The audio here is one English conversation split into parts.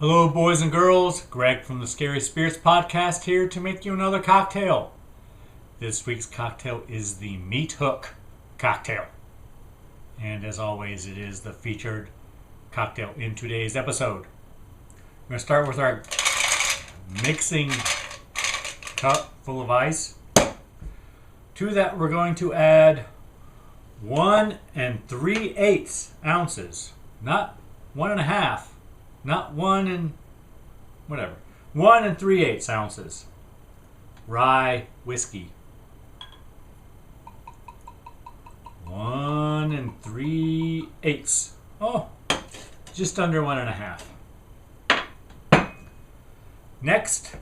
Hello, boys and girls. Greg from the Scary Spirits podcast here to make you another cocktail. This week's cocktail is the Meat Hook cocktail. And as always, it is the featured cocktail in today's episode. We're going to start with our mixing cup full of ice. To that, we're going to add 1 3/8 ounces, not 1.5. Not 1 3/8 ounces rye whiskey. 1 3/8. Oh, just under 1.5. Next,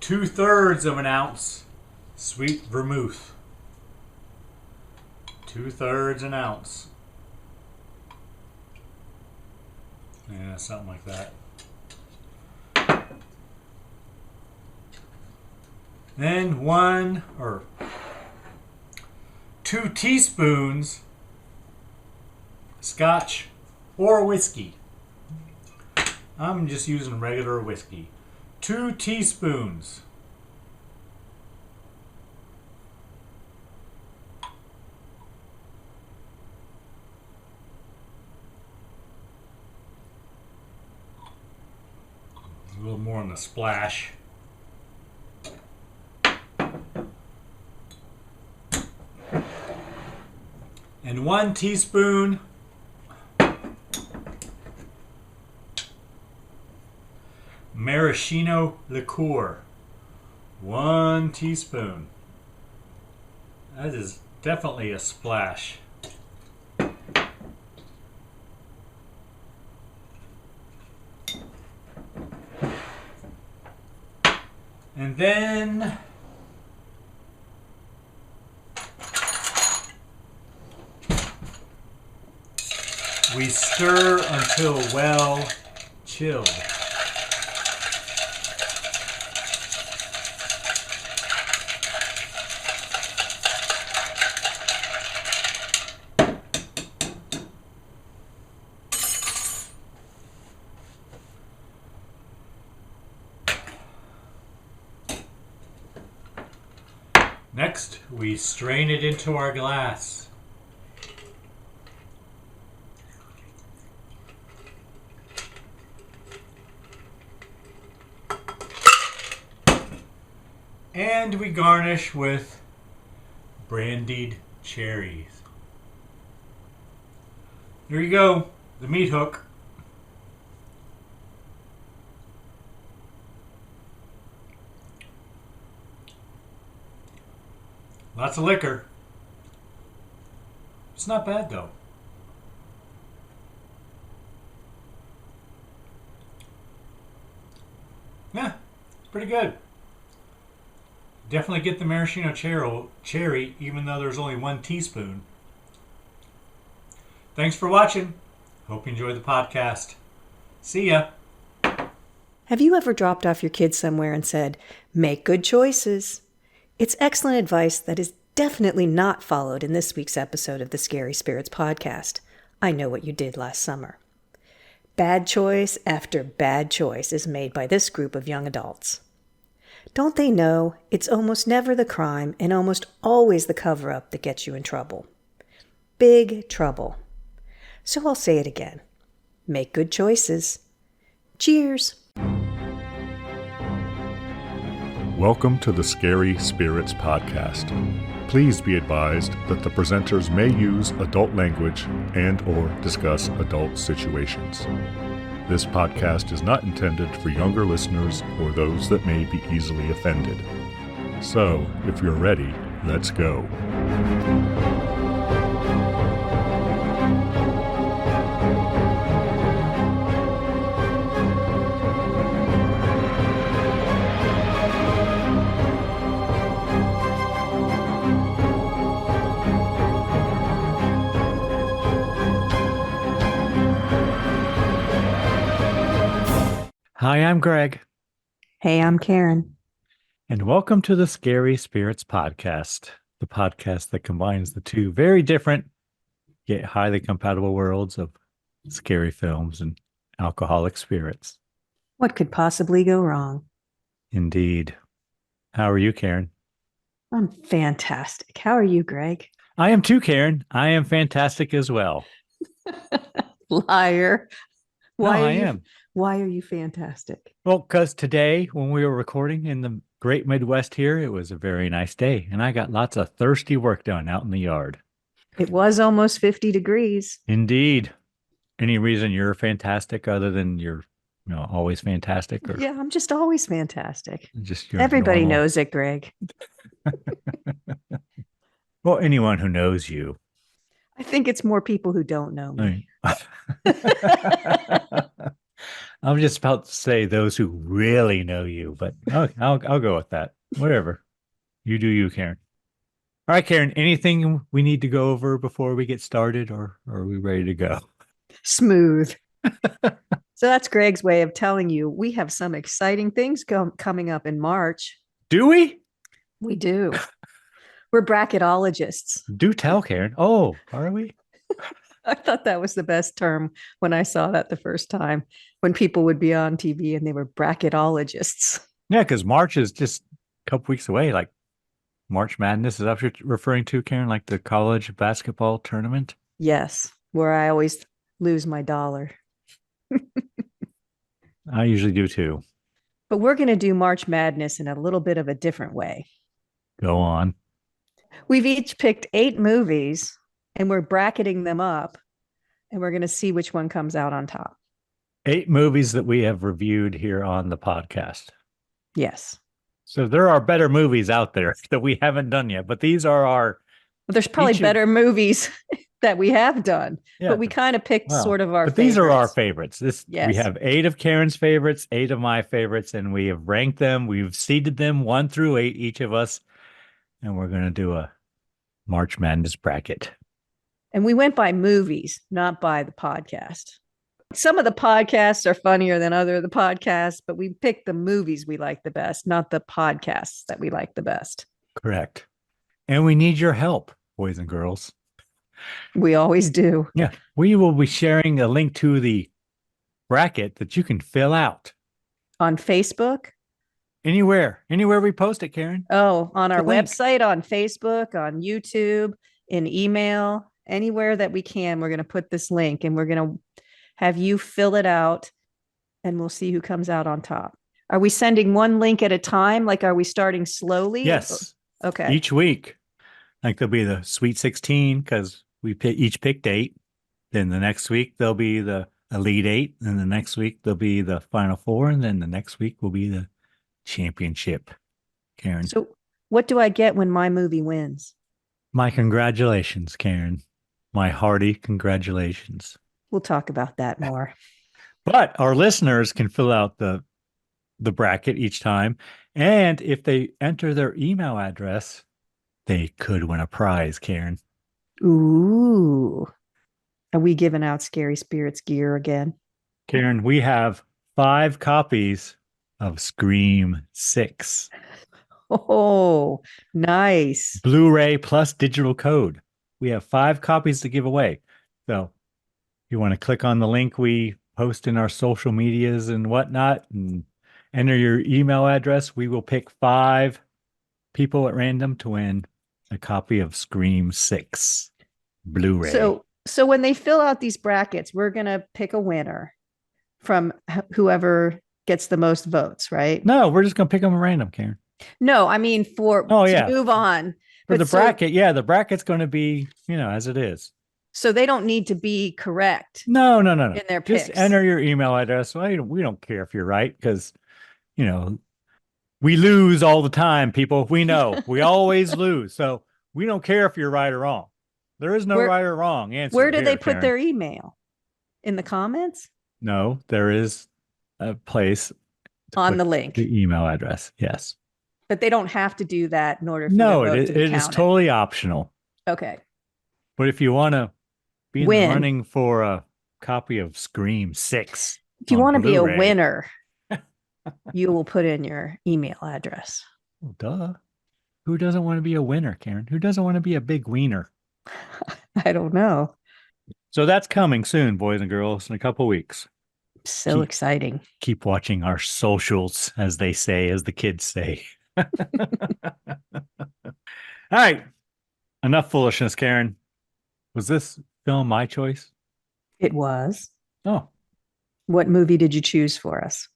2/3 of an ounce sweet vermouth. 2/3 an ounce. Yeah, something like that. Then 2 teaspoons scotch or whiskey. I'm just using regular whiskey. 2 teaspoons. A little more on the splash. And 1 teaspoon maraschino liqueur. 1 teaspoon. That is definitely a splash. And then we stir until well chilled. Next, we strain it into our glass. And we garnish with brandied cherries. There you go, the Meat Hook. Lots of liquor. It's not bad though. Yeah, it's pretty good. Definitely get the maraschino cherry, even though there's only 1 teaspoon. Thanks for watching. Hope you enjoyed the podcast. See ya. Have you ever dropped off your kids somewhere and said, "Make good choices"? It's excellent advice that is definitely not followed in this week's episode of the Scary Spirits podcast. I know what you did last summer. Bad choice after bad choice is made by this group of young adults. Don't they know it's almost never the crime and almost always the cover-up that gets you in trouble? Big trouble. So I'll say it again. Make good choices. Cheers. Welcome to the Scary Spirits podcast. Please be advised that the presenters may use adult language and/or discuss adult situations. This podcast is not intended for younger listeners or those that may be easily offended. So, if you're ready, let's go. Hi, I'm Greg. Hey, I'm Karen. And welcome to the Scary Spirits podcast, the podcast that combines the two very different yet highly compatible worlds of scary films and alcoholic spirits. What could possibly go wrong? Indeed. How are you, Karen? I'm fantastic. How are you, Greg? I am too, Karen. I am fantastic as well. Liar. No, Why are I you am. why are you fantastic? Well, because today, when we were recording in the great Midwest here, it was a very nice day, and I got lots of thirsty work done out in the yard. It was almost 50 degrees. Indeed. Any reason you're fantastic other than you're, always fantastic, or Yeah, I'm just always fantastic. just your Everybody normal? knows it, Greg. Well, anyone who knows you. I think it's more people who don't know me. I'm just about to say those who really know you, but I'll go with that. Whatever. You do you, Karen. All right, Karen, anything we need to go over before we get started, or are we ready to go? Smooth. So that's Greg's way of telling you we have some exciting things coming up in March. Do we? We do. We're bracketologists. Do tell, Karen. Oh, are we? I thought that was the best term when I saw that the first time, when people would be on TV and they were bracketologists. Yeah, because March is just a couple weeks away. Like March Madness, is that what you're referring to, Karen? Like the college basketball tournament? Yes, where I always lose my dollar. I usually do too. But we're going to do March Madness in a little bit of a different way. Go on. We've each picked 8 movies and we're bracketing them up and we're going to see which one comes out on top. 8 movies that we have reviewed here on the podcast. Yes. So there are better movies out there that we haven't done yet, but these are our... Well, there's probably better movies that we have done, but we kind of picked sort of our favorites. These are our favorites. Yes. We have 8 of Karen's favorites, 8 of my favorites, and we have ranked them. We've seeded them 1 through 8, each of us, and we're going to do a March Madness bracket. And we went by movies, not by the podcast. Some of the podcasts are funnier than other of the podcasts, but we picked the movies we like the best, not the podcasts that we like the best. Correct. And we need your help, boys and girls. We always do. Yeah. We will be sharing a link to the bracket that you can fill out. On Facebook? Anywhere we post it, Karen. Oh, on our website, on Facebook, on YouTube, in email, anywhere that we can, we're going to put this link and we're going to have you fill it out and we'll see who comes out on top. Are we sending one link at a time? Like, are we starting slowly? Yes. Okay. Each week. Like there'll be the Sweet 16 because we each picked 8. Then the next week there'll be the Elite 8. And the next week there'll be the Final 4. And then the next week will be the championship, Karen. So what do I get when my movie wins? My congratulations, Karen. My hearty congratulations. We'll talk about that more. But our listeners can fill out the bracket each time. And if they enter their email address, they could win a prize, Karen. Ooh. Are we giving out Scary Spirits gear again? Karen, we have 5 copies of Scream 6. Oh, nice. Blu-ray plus digital code. We have 5 copies to give away. So you want to click on the link we post in our social medias and whatnot and enter your email address. We will pick 5 people at random to win a copy of Scream 6 Blu-ray. So when they fill out these brackets, we're going to pick a winner from whoever gets the most votes, right? No, we're just going to pick them at random, Karen. No, I mean to move on. For the bracket, the bracket's going to be, as it is. So they don't need to be correct. No. In their picks. Just enter your email address. Well, we don't care if you're right because, we lose all the time, people. We know. We always lose. So we don't care if you're right or wrong. There is no right or wrong answer. Where do they put their email? In the comments? No, there is a place on the link. The email address, yes. But they don't have to do that in order for it is totally optional. Okay. But if you want to be in the running for a copy of Scream 6. If you want to be a winner, you will put in your email address. Well, duh. Who doesn't want to be a winner, Karen? Who doesn't want to be a big wiener? I don't know. So that's coming soon, boys and girls, in a couple weeks. So exciting. Keep watching our socials, as they say, as the kids say. All right. Enough foolishness, Karen. Was this film my choice? It was. Oh, What movie did you choose for us?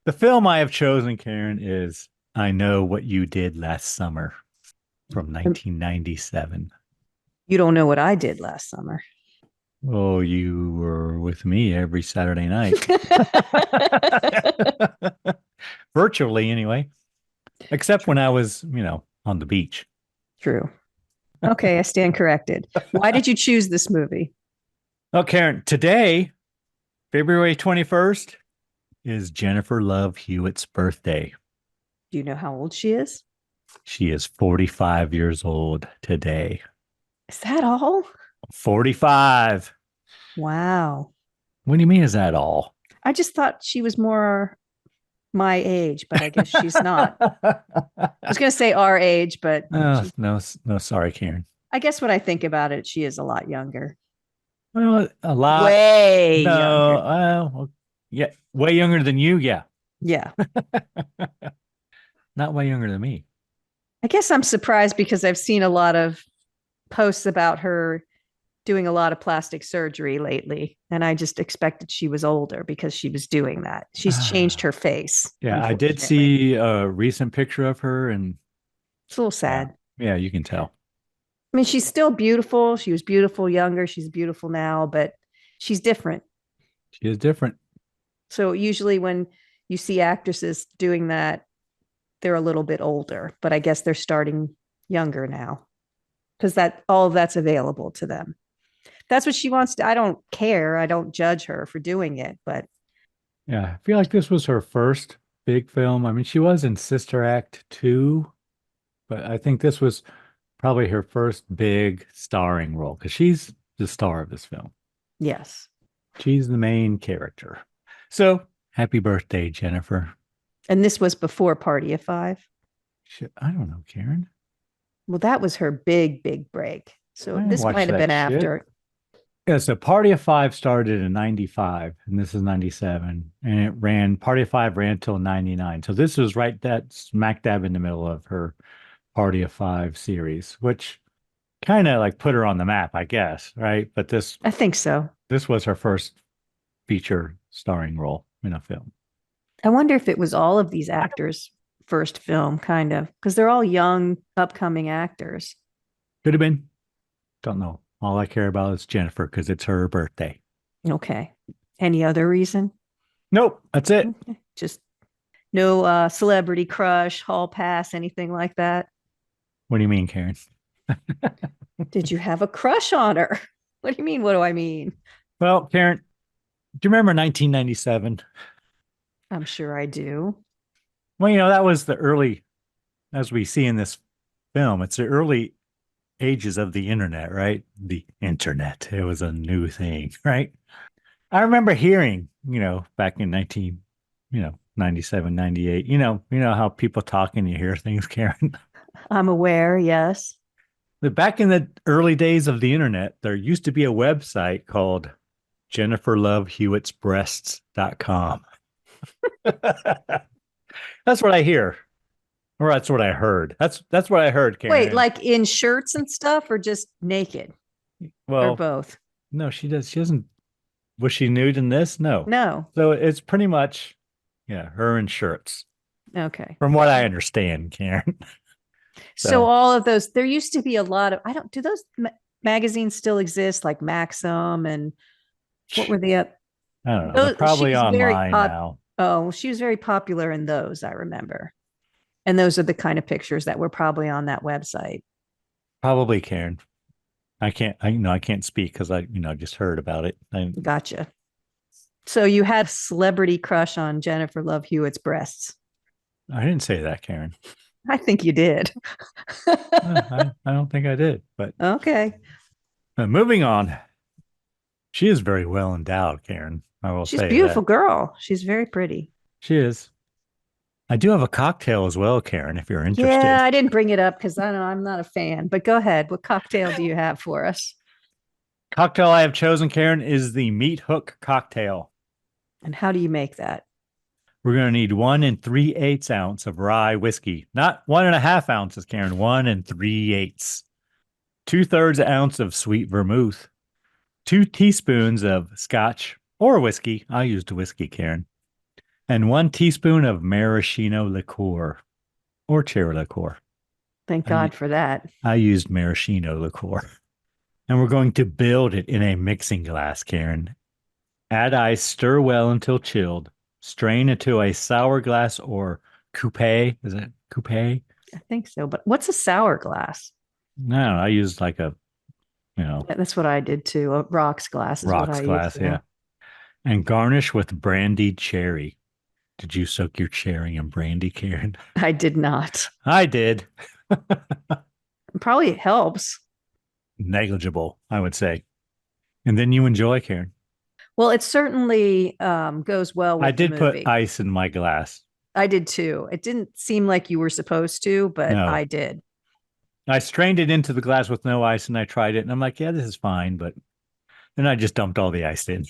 the film I have chosen, Karen, is I Know What You Did Last Summer from 1997. You don't know what I did last summer. Oh, you were with me every Saturday night. Virtually, anyway. Except when I was, on the beach. True. Okay, I stand corrected. Why did you choose this movie? Oh, Karen, today, February 21st, is Jennifer Love Hewitt's birthday. Do you know how old she is? She is 45 years old today. Is that all? 45. Wow. What do you mean, is that all? I just thought she was more my age, but I guess she's not. I was going to say our age, but no, sorry, Karen. I guess when I think about it, she is a lot younger. Well, a lot. Way younger. No, yeah, way younger than you. Yeah. Yeah. Not way younger than me. I guess I'm surprised because I've seen a lot of posts about her doing a lot of plastic surgery lately. And I just expected she was older because she was doing that. She's changed her face. Yeah, I did see a recent picture of her, and it's a little sad. Yeah, you can tell. I mean, she's still beautiful. She was beautiful younger. She's beautiful now, but she's different. She is different. So usually when you see actresses doing that, they're a little bit older, but I guess they're starting younger now because all of that's available to them. That's what she wants to. I don't care. I don't judge her for doing it, but yeah, I feel like this was her first big film. I mean, she was in Sister Act 2, but I think this was probably her first big starring role because she's the star of this film. Yes. She's the main character. So happy birthday, Jennifer. And this was before Party of Five? I don't know, Karen. Well, that was her big break. So this might have been after. Yeah, so Party of Five started in 95, and this is 97. And Party of Five ran till 99. So this was that smack dab in the middle of her Party of Five series, which kind of like put her on the map, I guess, right? But I think so. This was her first feature starring role in a film. I wonder if it was all of these actors' first film, kind of, because they're all young, upcoming actors. Could have been. Don't know. All I care about is Jennifer because it's her birthday. Okay. Any other reason? Nope. That's it. Okay. Just no celebrity crush, hall pass, anything like that? What do you mean, Karen? Did you have a crush on her? What do you mean? What do I mean? Well, Karen, do you remember 1997? I'm sure I do. Well, that was the early, as we see in this film, it's the early ages of the internet, right? The internet. It was a new thing, right? I remember hearing, back in 97, 98, you know how people talk and you hear things, Karen? I'm aware, yes. But back in the early days of the internet, there used to be a website called JenniferLoveHewittsBreasts.com. That's what I hear. Or that's what I heard. That's what I heard, Karen. Wait, like in shirts and stuff or just naked? Well, or both? No, she does. She doesn't. Was she nude in this? No. No. So it's pretty much, her in shirts. Okay. From what I understand, Karen. So all of those, there used to be a lot of, do those magazines still exist? Like Maxim and what were the I don't know. They're probably online now. Oh, she was very popular in those, I remember. And those are the kind of pictures that were probably on that website. Probably, Karen. I can't speak because I just heard about it. Gotcha. So you had a celebrity crush on Jennifer Love Hewitt's breasts. I didn't say that, Karen. I think you did. I don't think I did, but okay. Moving on. She is very well endowed, Karen. I will say she's a beautiful girl. She's very pretty. She is. I do have a cocktail as well, Karen, if you're interested. Yeah, I didn't bring it up because I'm not a fan, but go ahead. What cocktail do you have for us? Cocktail I have chosen, Karen, is the Meat Hook cocktail. And how do you make that? We're going to need 1 3/8 ounce of rye whiskey, not 1.5 ounces, Karen. 1 3/8. 2/3 ounce of sweet vermouth, 2 teaspoons of scotch or whiskey. I used whiskey, Karen, and 1 teaspoon of maraschino liqueur or cherry liqueur. Thank God for that. I used maraschino liqueur. And we're going to build it in a mixing glass, Karen. Add ice, stir well until chilled. Strain into a sour glass or coupe. Is it coupe? I think so. But what's a sour glass? No, I used like a, That's what I did too. A rocks glass is what I rocks glass, used. yeah. And garnish with brandied cherry. Did you soak your cherry in brandy, Karen? I did not. I did. Probably it helps. Negligible, I would say. And then you enjoy, Karen. Well, it certainly goes well with I did the put movie. ice in my glass. I did too. It didn't seem like you were supposed to, but No. I did. I strained it into the glass with no ice and I tried it and I'm like, yeah, this is fine. But then I just dumped all the ice in.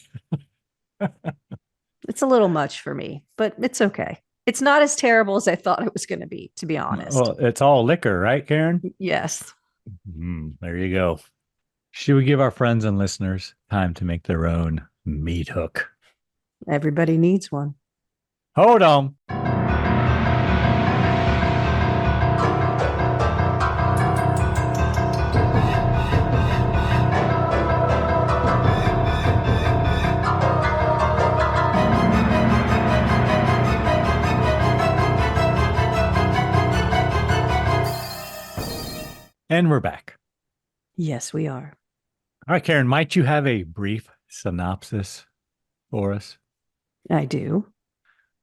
It's a little much for me, but it's okay. It's not as terrible as I thought it was going to be honest. Well, it's all liquor, right, Karen? Yes. There you go. Should we give our friends and listeners time to make their own meat hook? Everybody needs one. Hold on. And we're back. Yes, we are. All right, Karen, might you have a brief synopsis for us? I do.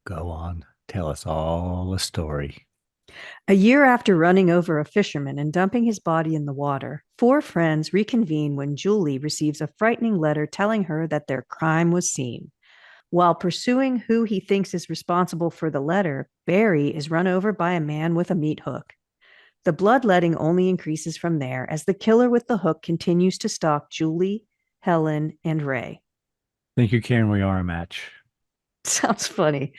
Go on. Tell us all the story. A year after running over a fisherman and dumping his body in the water, 4 friends reconvene when Julie receives a frightening letter telling her that their crime was seen. While pursuing who he thinks is responsible for the letter, Barry is run over by a man with a meat hook. The bloodletting only increases from there as the killer with the hook continues to stalk Julie, Helen, and Ray. Thank you, Karen. We are a match. Sounds funny.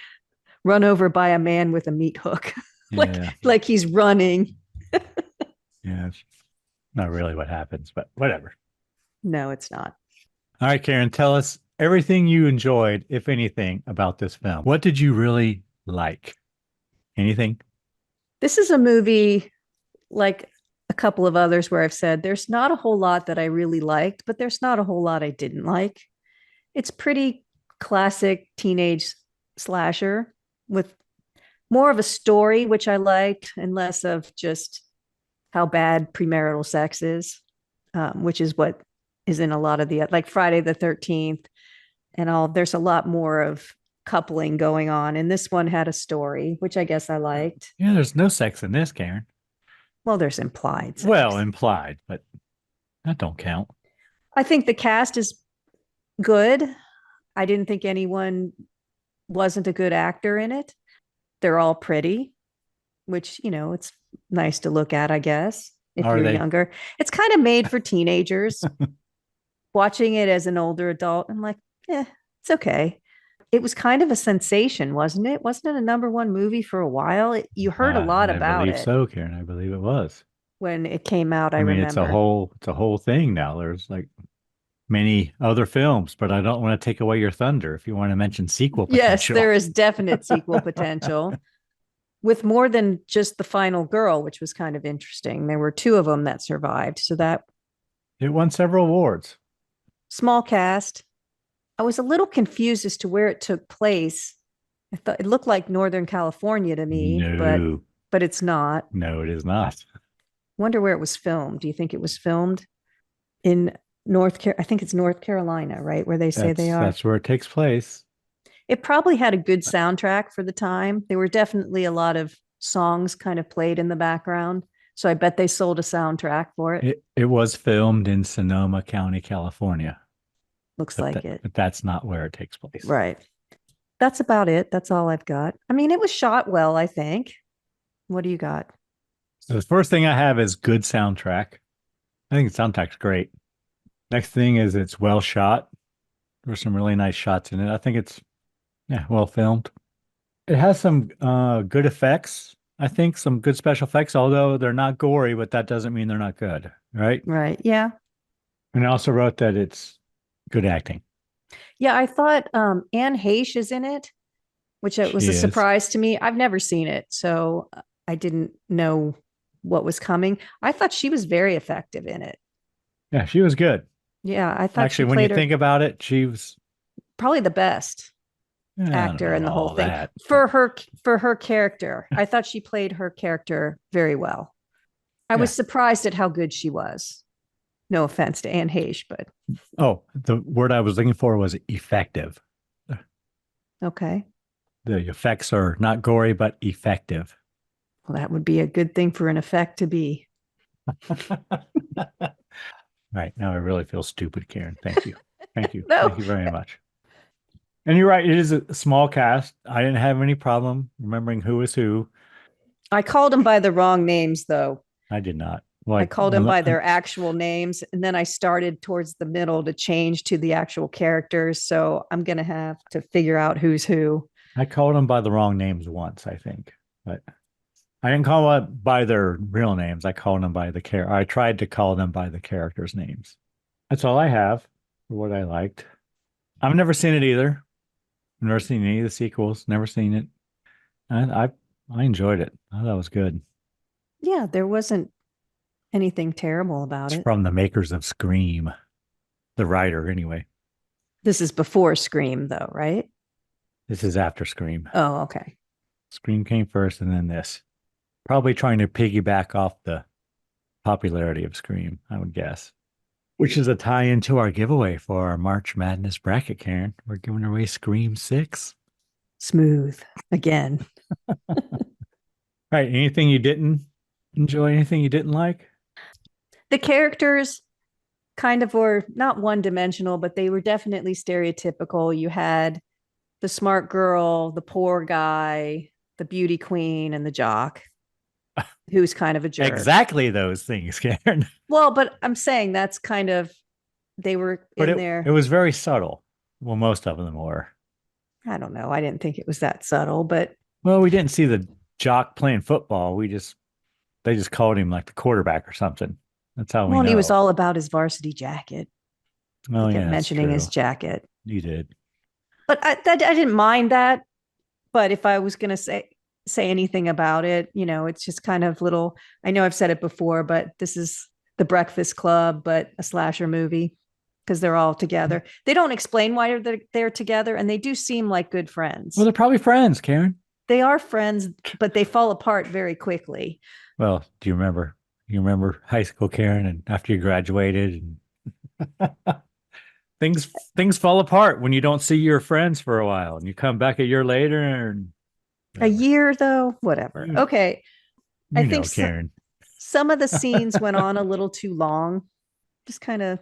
Run over by a man with a meat hook. Yeah. like he's running. Yeah. It's not really what happens, but whatever. No, it's not. All right, Karen, tell us everything you enjoyed, if anything, about this film. What did you really like? Anything? This is a movie like a couple of others where I've said there's not a whole lot that I really liked, but there's not a whole lot I didn't like. It's pretty classic teenage slasher with more of a story, which I liked, and less of just how bad premarital sex is, which is what is in a lot of the, like Friday the 13th and all. There's a lot more of coupling going on. And this one had a story, which I guess I liked. Yeah, there's no sex in this, Karen. Well, there's implied sex. Well, implied, but that don't count. I think the cast is good. I didn't think anyone wasn't a good actor in it. They're all pretty, which, it's nice to look at, I guess, if Are you're they? younger. It's kind of made for teenagers. Watching it as an older adult, I'm like, it's okay. It was kind of a sensation, wasn't it? Wasn't it a #1 movie for a while? You heard a lot about it. I believe it. so, Karen. I believe it was. When it came out, I mean, remember. it's a whole thing now. There's like many other films, but I don't want to take away your thunder if you want to mention sequel potential. Yes, there is definite sequel potential with more than just the final girl, which was kind of interesting. There were 2 of them that survived. So that it won several awards. Small cast. I was a little confused as to where it took place. I thought it looked like Northern California to me, No. but it's not. No, it is not. Wonder where it was filmed. Do you think it was filmed in I think it's North Carolina, right? Where they say they are. That's where it takes place. It probably had a good soundtrack for the time. There were definitely a lot of songs kind of played in the background. So I bet they sold a soundtrack for it. It was filmed in Sonoma County, California. Looks like it. But that's not where it takes place. Right. That's about it. That's all I've got. I mean, it was shot well, I think. What do you got? So the first thing I have is good soundtrack. I think the soundtrack's great. Next thing is it's well shot. There's some really nice shots in it. I think it's Yeah, well filmed. It has some good effects. I think some good special effects, although they're not gory, but that doesn't mean they're not good, right? Right. Yeah. And I also wrote that it's good acting. Yeah. I thought Anne Heche is in it, which was She a is. surprise to me. I've never seen it, so I didn't know what was coming. I thought she was very effective in it. Yeah, she was good. Yeah, I thought she Actually, when you played her think about it, she was, probably the best I don't actor know in the whole all thing that. for her character. I thought she played her character very well. I Yeah. was surprised at how good she was. No offense to Anne Heche, but Oh, the word I was looking for was effective. okay. The effects are not gory, but effective. Well, that would be a good thing for an effect to be. Right. Now I really feel stupid, Karen. Thank you. Thank you. No, Thank you very much. And you're right. It is a small cast. I didn't have any problem remembering who was who. I called them by the wrong names, though. I did not. I Like, called them by their actual names, and then I started towards the middle to change to the actual characters. So I'm going to have to figure out who's who. I called them by the wrong names once, I think. But I didn't call them by their real names. I called them by the character. I tried to call them by the characters' names. That's all I have for what I liked. I've never seen it either. Never seen any of the sequels. Never seen it. I enjoyed it. I thought it was good. Yeah, there wasn't anything terrible about It's it. from the makers of Scream, the writer, anyway. This is before Scream, though, right? This is after Scream. Oh, okay. Scream came first and then this. Probably trying to piggyback off the popularity of Scream, I would guess. Which is a tie into our giveaway for our March Madness bracket, Karen. We're giving away Scream 6. Smooth again. All right. Anything you didn't enjoy? Anything you didn't like? The characters kind of were not one dimensional, but they were definitely stereotypical. You had the smart girl, the poor guy, the beauty queen, and the jock who's kind of a jerk. Exactly those things, Karen. Well, but I'm saying that's kind of, they were But in it there. was very subtle. Well, most of them were. I don't know. I didn't think it was that subtle, but Well, we didn't see the jock playing football. They just called him like the quarterback or something. That's how we well, and he was know. all about his varsity jacket. Oh, He yeah, kept that's mentioning his true. jacket. You did. But I didn't mind that. But if I was going to say anything about it, it's just kind of little. I know I've said it before, but this is the Breakfast Club, but a slasher movie because they're all together. They don't explain why they're together, and they do seem like good friends. Well, they're probably friends, Karen. They are friends, but they fall apart very quickly. Well, do you remember? You remember high school, Karen, and after you graduated, and things fall apart when you don't see your friends for a while, and you come back a year later, and A year, though, whatever. You, Okay. I think Karen. some of the scenes went on a little too long. Just kind of,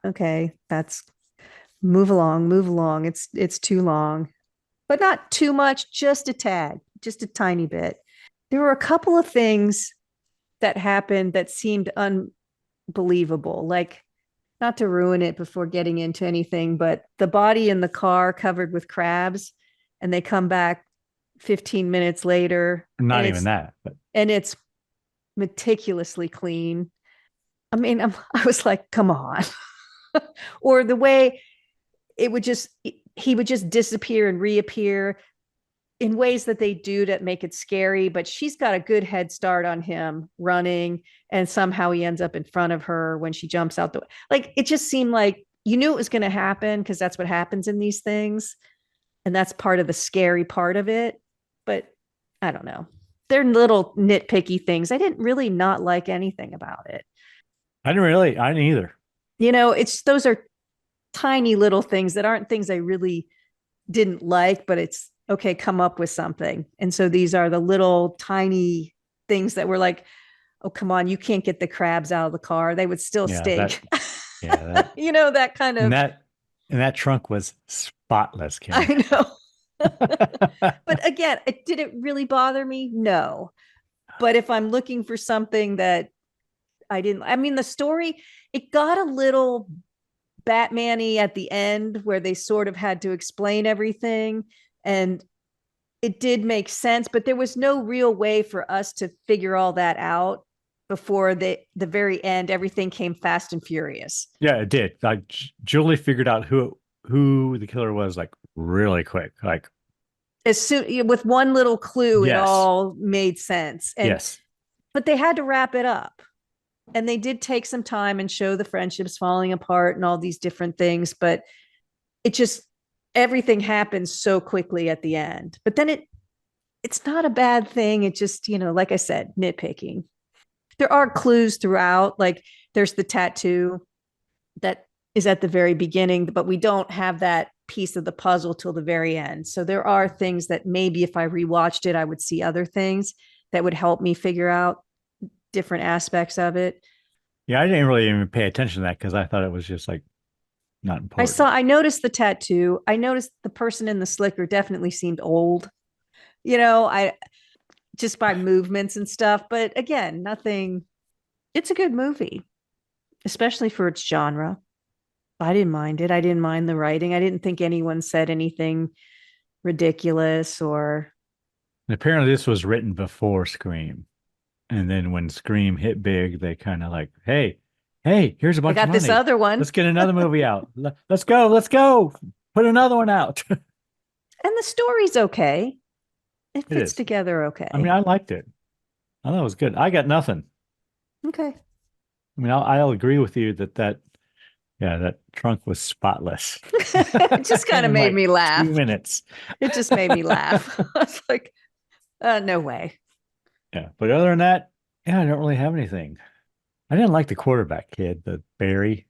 okay, that's move along, move along. It's too long, but not too much, just a tad, just a tiny bit. There were a couple of things that happened that seemed unbelievable. Like, not to ruin it before getting into anything, but the body in the car covered with crabs, and they come back 15 minutes later. Not even that, but and it's meticulously clean. I mean, I was like, come on. Or the way he would just disappear and reappear in ways that they do that make it scary, but she's got a good head start on him running, and somehow he ends up in front of her when she jumps out the way. Like, it just seemed like you knew it was going to happen because that's what happens in these things. And that's part of the scary part of it. But I don't know. They're little nitpicky things. I didn't really not like anything about it. I didn't either. Those are tiny little things that aren't things I really didn't like, but it's okay, come up with something. And so these are the little tiny things that were like, oh, come on, you can't get the crabs out of the car. They would still stink. That kind of. And that trunk was spotless, Karen. I know. But again, did it really bother me? No. But if I'm looking for something that the story, it got a little Batman-y at the end where they sort of had to explain everything. And it did make sense, but there was no real way for us to figure all that out before the very end. Everything came fast and furious. Yeah, it did. Like Julie figured out who the killer was like really quick. Like as soon with one little clue, it Yes. all made sense. And yes. but they had to wrap it up. And they did take some time and show the friendships falling apart and all these different things, but it just everything happens so quickly at the end. But then it's not a bad thing. It just, like I said, nitpicking. There are clues throughout, like there's the tattoo that is at the very beginning, but we don't have that piece of the puzzle till the very end. So there are things that maybe if I rewatched it, I would see other things that would help me figure out different aspects of it. Yeah, I didn't really even pay attention to that because I thought it was just like not important. I noticed the tattoo. I noticed the person in the slicker definitely seemed old. I just by movements and stuff. But again, nothing. It's a good movie, especially for its genre. I didn't mind it. I didn't mind the writing. I didn't think anyone said anything ridiculous or. And apparently, this was written before Scream. And then when Scream hit big, they kind of like, hey, here's a bunch of money. I got this other one. Let's get another movie out. Let's go. Put another one out. And the story's okay. It fits together okay. I mean, I liked it. I thought it was good. I got nothing. Okay. I mean, I'll agree with you that trunk was spotless. It just kind of made me laugh. 2 minutes. It just made me laugh. I was like, no way. Yeah, but other than that, yeah, I don't really have anything. I didn't like the quarterback kid, the Barry.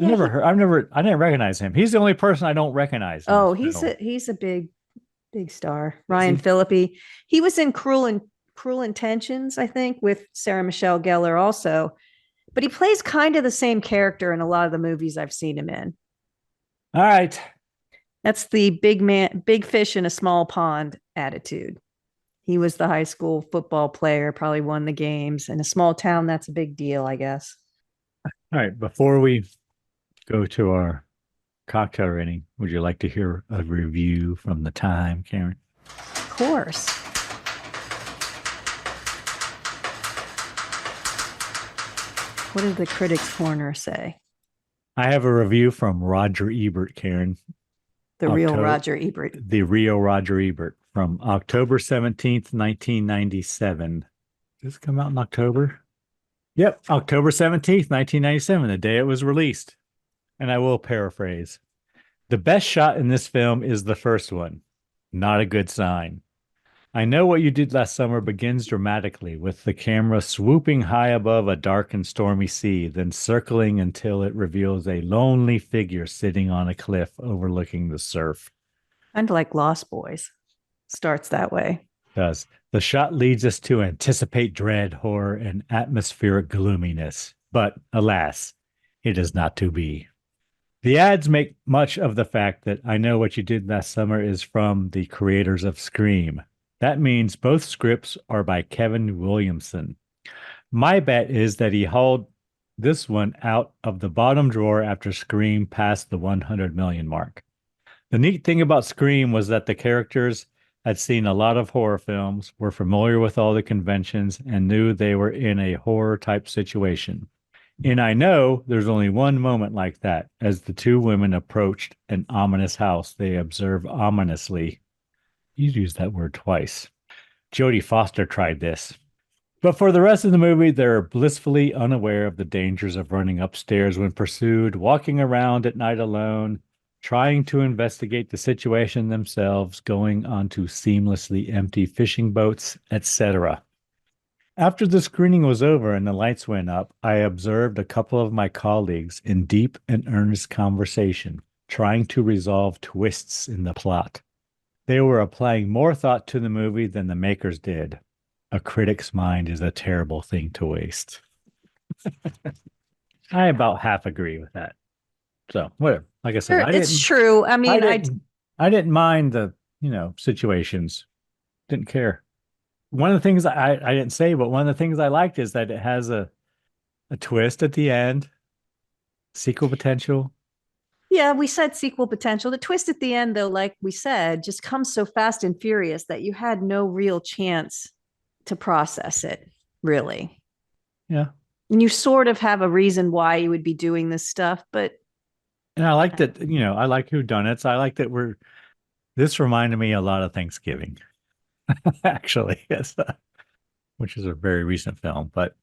I didn't recognize him. He's the only person I don't recognize. Oh, he's a big star. Ryan Phillippe. He was in Cruel Intentions, I think, with Sarah Michelle Gellar also. But he plays kind of the same character in a lot of the movies I've seen him in. All right. That's the big fish in a small pond attitude. He was the high school football player, probably won the games. In a small town, that's a big deal, I guess. All right. Before we go to our cocktail rating, would you like to hear a review from the time, Karen? Of course. What did the Critics Corner say? I have a review from Roger Ebert, Karen. The real Roger Ebert. The real Roger Ebert from October 17th, 1997. Did this come out in October? Yep, October 17th, 1997, the day it was released. And I will paraphrase. The best shot in this film is the first one. Not a good sign. I Know What You Did Last Summer begins dramatically with the camera swooping high above a dark and stormy sea, then circling until it reveals a lonely figure sitting on a cliff overlooking the surf. Kind of like Lost Boys. Starts that way. Does. The shot leads us to anticipate dread, horror, and atmospheric gloominess. But alas, it is not to be. The ads make much of the fact that I Know What You Did Last Summer is from the creators of Scream. That means both scripts are by Kevin Williamson. My bet is that he hauled this one out of the bottom drawer after Scream passed the 100 million mark. The neat thing about Scream was that the characters had seen a lot of horror films, were familiar with all the conventions, and knew they were in a horror-type situation. In I Know, there's only one moment like that. As the two women approached an ominous house, they observe ominously. You used that word twice. Jodie Foster tried this. But for the rest of the movie, they're blissfully unaware of the dangers of running upstairs when pursued, walking around at night alone, trying to investigate the situation themselves, going onto seamlessly empty fishing boats, etc. After the screening was over and the lights went up, I observed a couple of my colleagues in deep and earnest conversation, trying to resolve twists in the plot. They were applying more thought to the movie than the makers did. A critic's mind is a terrible thing to waste. I about half agree with that. So, whatever. Like I said, it's true. I mean, I didn't mind the, situations. Didn't care. One of the things I didn't say, but one of the things I liked is that it has a twist at the end, sequel potential. Yeah, we said sequel potential. The twist at the end, though, like we said, just comes so fast and furious that you had no real chance to process it, really. Yeah. And you sort of have a reason why you would be doing this stuff, but And I like that, I like whodunits. I like that this reminded me a lot of Thanksgiving, actually, yes, which is a very recent film, but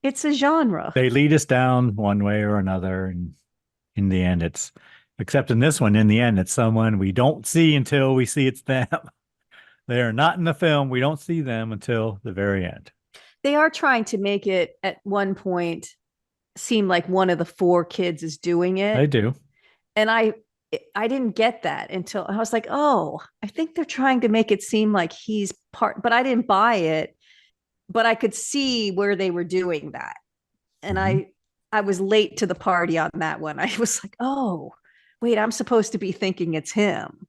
it's a genre. they lead us down one way or another. And in the end, except in this one, in the end, it's someone we don't see until we see it's them. They are not in the film. We don't see them until the very end. They are trying to make it at one point seem like one of the four kids is doing it. They do. And I didn't get that until I was like, oh, I think they're trying to make it seem like he's part, but I didn't buy it. But I could see where they were doing that. And I was late to the party on that one. I was like, oh, wait, I'm supposed to be thinking it's him.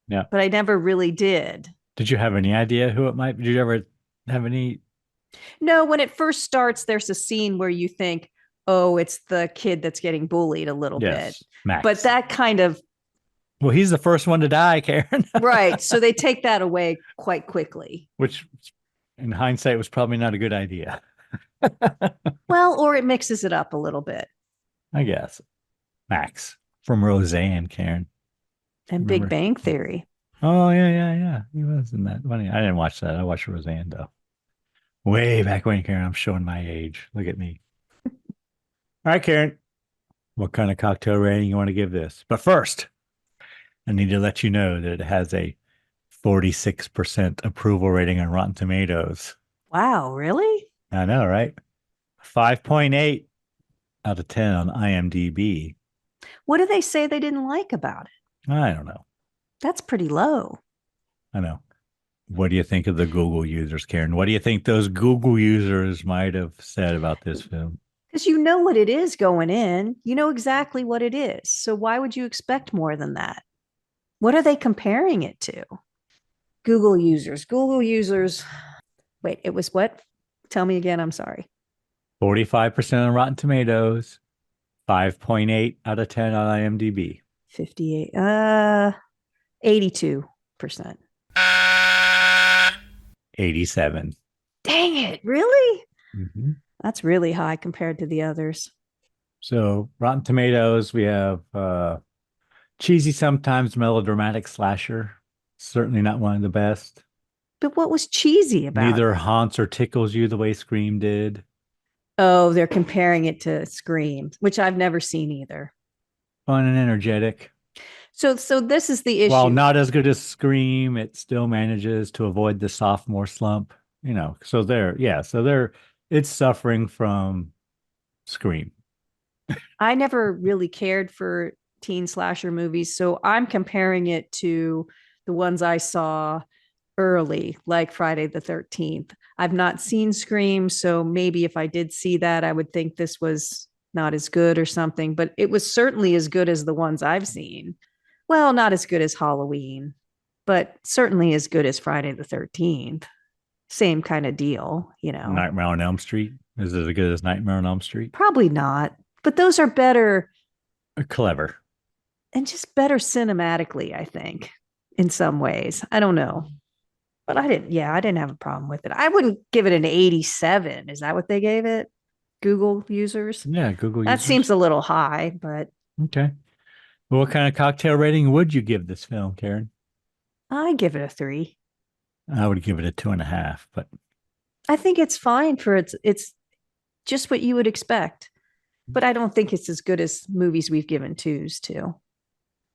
Yeah. But I never really did. Did you have any idea who it might be? Did you ever have any? No, when it first starts, there's a scene where you think, oh, it's the kid that's getting bullied a little bit. Max. But that kind of. Well, he's the first one to die, Karen. Right. So they take that away quite quickly. Which, in hindsight, was probably not a good idea. Well, or it mixes it up a little bit. I guess. Max from Roseanne, Karen. And Big Bang Theory. Oh, yeah. He was in that. Funny. I didn't watch that. I watched Roseanne, though. Way back when, Karen. I'm showing my age. Look at me. All right, Karen. What kind of cocktail rating you want to give this? But first, I need to let you know that it has a 46% approval rating on Rotten Tomatoes. Wow, really? I know, right? 5.8 out of 10 on IMDb. What do they say they didn't like about it? I don't know. That's pretty low. I know. What do you think of the Google users, Karen? What do you think those Google users might have said about this film? Because you know what it is going in. You know exactly what it is. So why would you expect more than that? What are they comparing it to? Google users. Wait, it was what? Tell me again. I'm sorry. 45% on Rotten Tomatoes, 5.8 out of 10 on IMDb. 58. 82%. 87. Dang it. Really? Mm-hmm. That's really high compared to the others. So Rotten Tomatoes, we have cheesy, sometimes melodramatic slasher. Certainly not one of the best. But what was cheesy about Neither it? haunts or tickles you the way Scream did. Oh, they're comparing it to Scream, which I've never seen either. Fun and energetic. So this is the issue. While not as good as Scream, it still manages to avoid the sophomore slump. It's suffering from Scream. I never really cared for teen slasher movies, so I'm comparing it to the ones I saw early, like Friday the 13th. I've not seen Scream, so maybe if I did see that, I would think this was not as good or something, but it was certainly as good as the ones I've seen. Well, not as good as Halloween, but certainly as good as Friday the 13th. Same kind of deal, Nightmare on Elm Street. Is it as good as Nightmare on Elm Street? Probably not, but those are better. Clever. And just better cinematically, I think, in some ways. I don't know. But I didn't have a problem with it. I wouldn't give it an 87. Is that what they gave it? Google users? Yeah, Google That users. seems a little high, but okay. Well, what kind of cocktail rating would you give this film, Karen? I give it a 3. I would give it a 2.5, but I think it's fine for it's just what you would expect. But I don't think it's as good as movies we've given 2s to.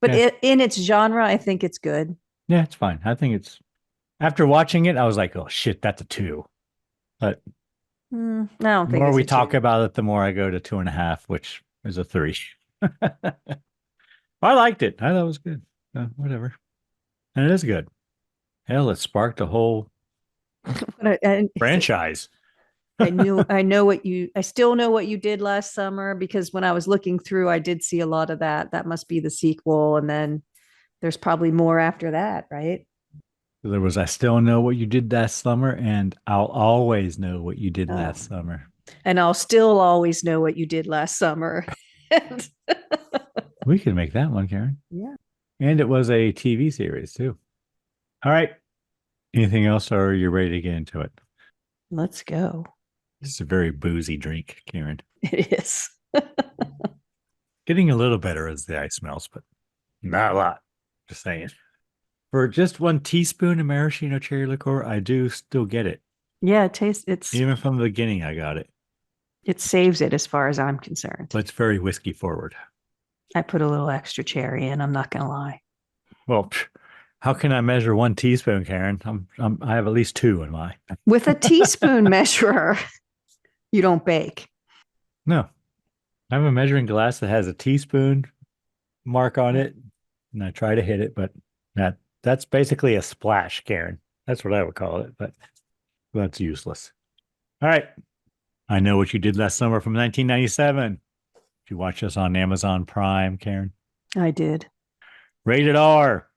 But in its genre, I think it's good. Yeah, it's fine. I think it's, after watching it, I was like, oh shit, that's a 2. But I don't think the more it's we a talk 2. about it, the more I go to 2.5, which is a 3. I liked it. I thought it was good. Whatever. And it is good. Hell, it sparked a whole franchise. I still know what you did last summer, because when I was looking through, I did see a lot of that. That must be the sequel. And then there's probably more after that, right? There was I Still Know What You Did Last Summer, and I'll always know what you did last summer. And I'll still always know what you did last summer. We could make that one, Karen. Yeah. And it was a TV series too. All right. Anything else, or are you ready to get into it? Let's go. This is a very boozy drink, Karen. It is. Getting a little better as the ice melts, but not a lot. Just saying. For just 1 teaspoon of maraschino cherry liqueur, I do still get it. Yeah, it tastes. Even from the beginning, I got it. It saves it as far as I'm concerned. But it's very whiskey forward. I put a little extra cherry in. I'm not gonna lie. Well, how can I measure 1 teaspoon, Karen? I have at least 2 in mine. With a teaspoon measurer, you don't bake. No, I have a measuring glass that has a teaspoon mark on it, and I try to hit it, but that's basically a splash, Karen. That's what I would call it, but that's useless. All right. I Know What You Did Last Summer from 1997. Did you watch this on Amazon Prime, Karen? I did. Rated R.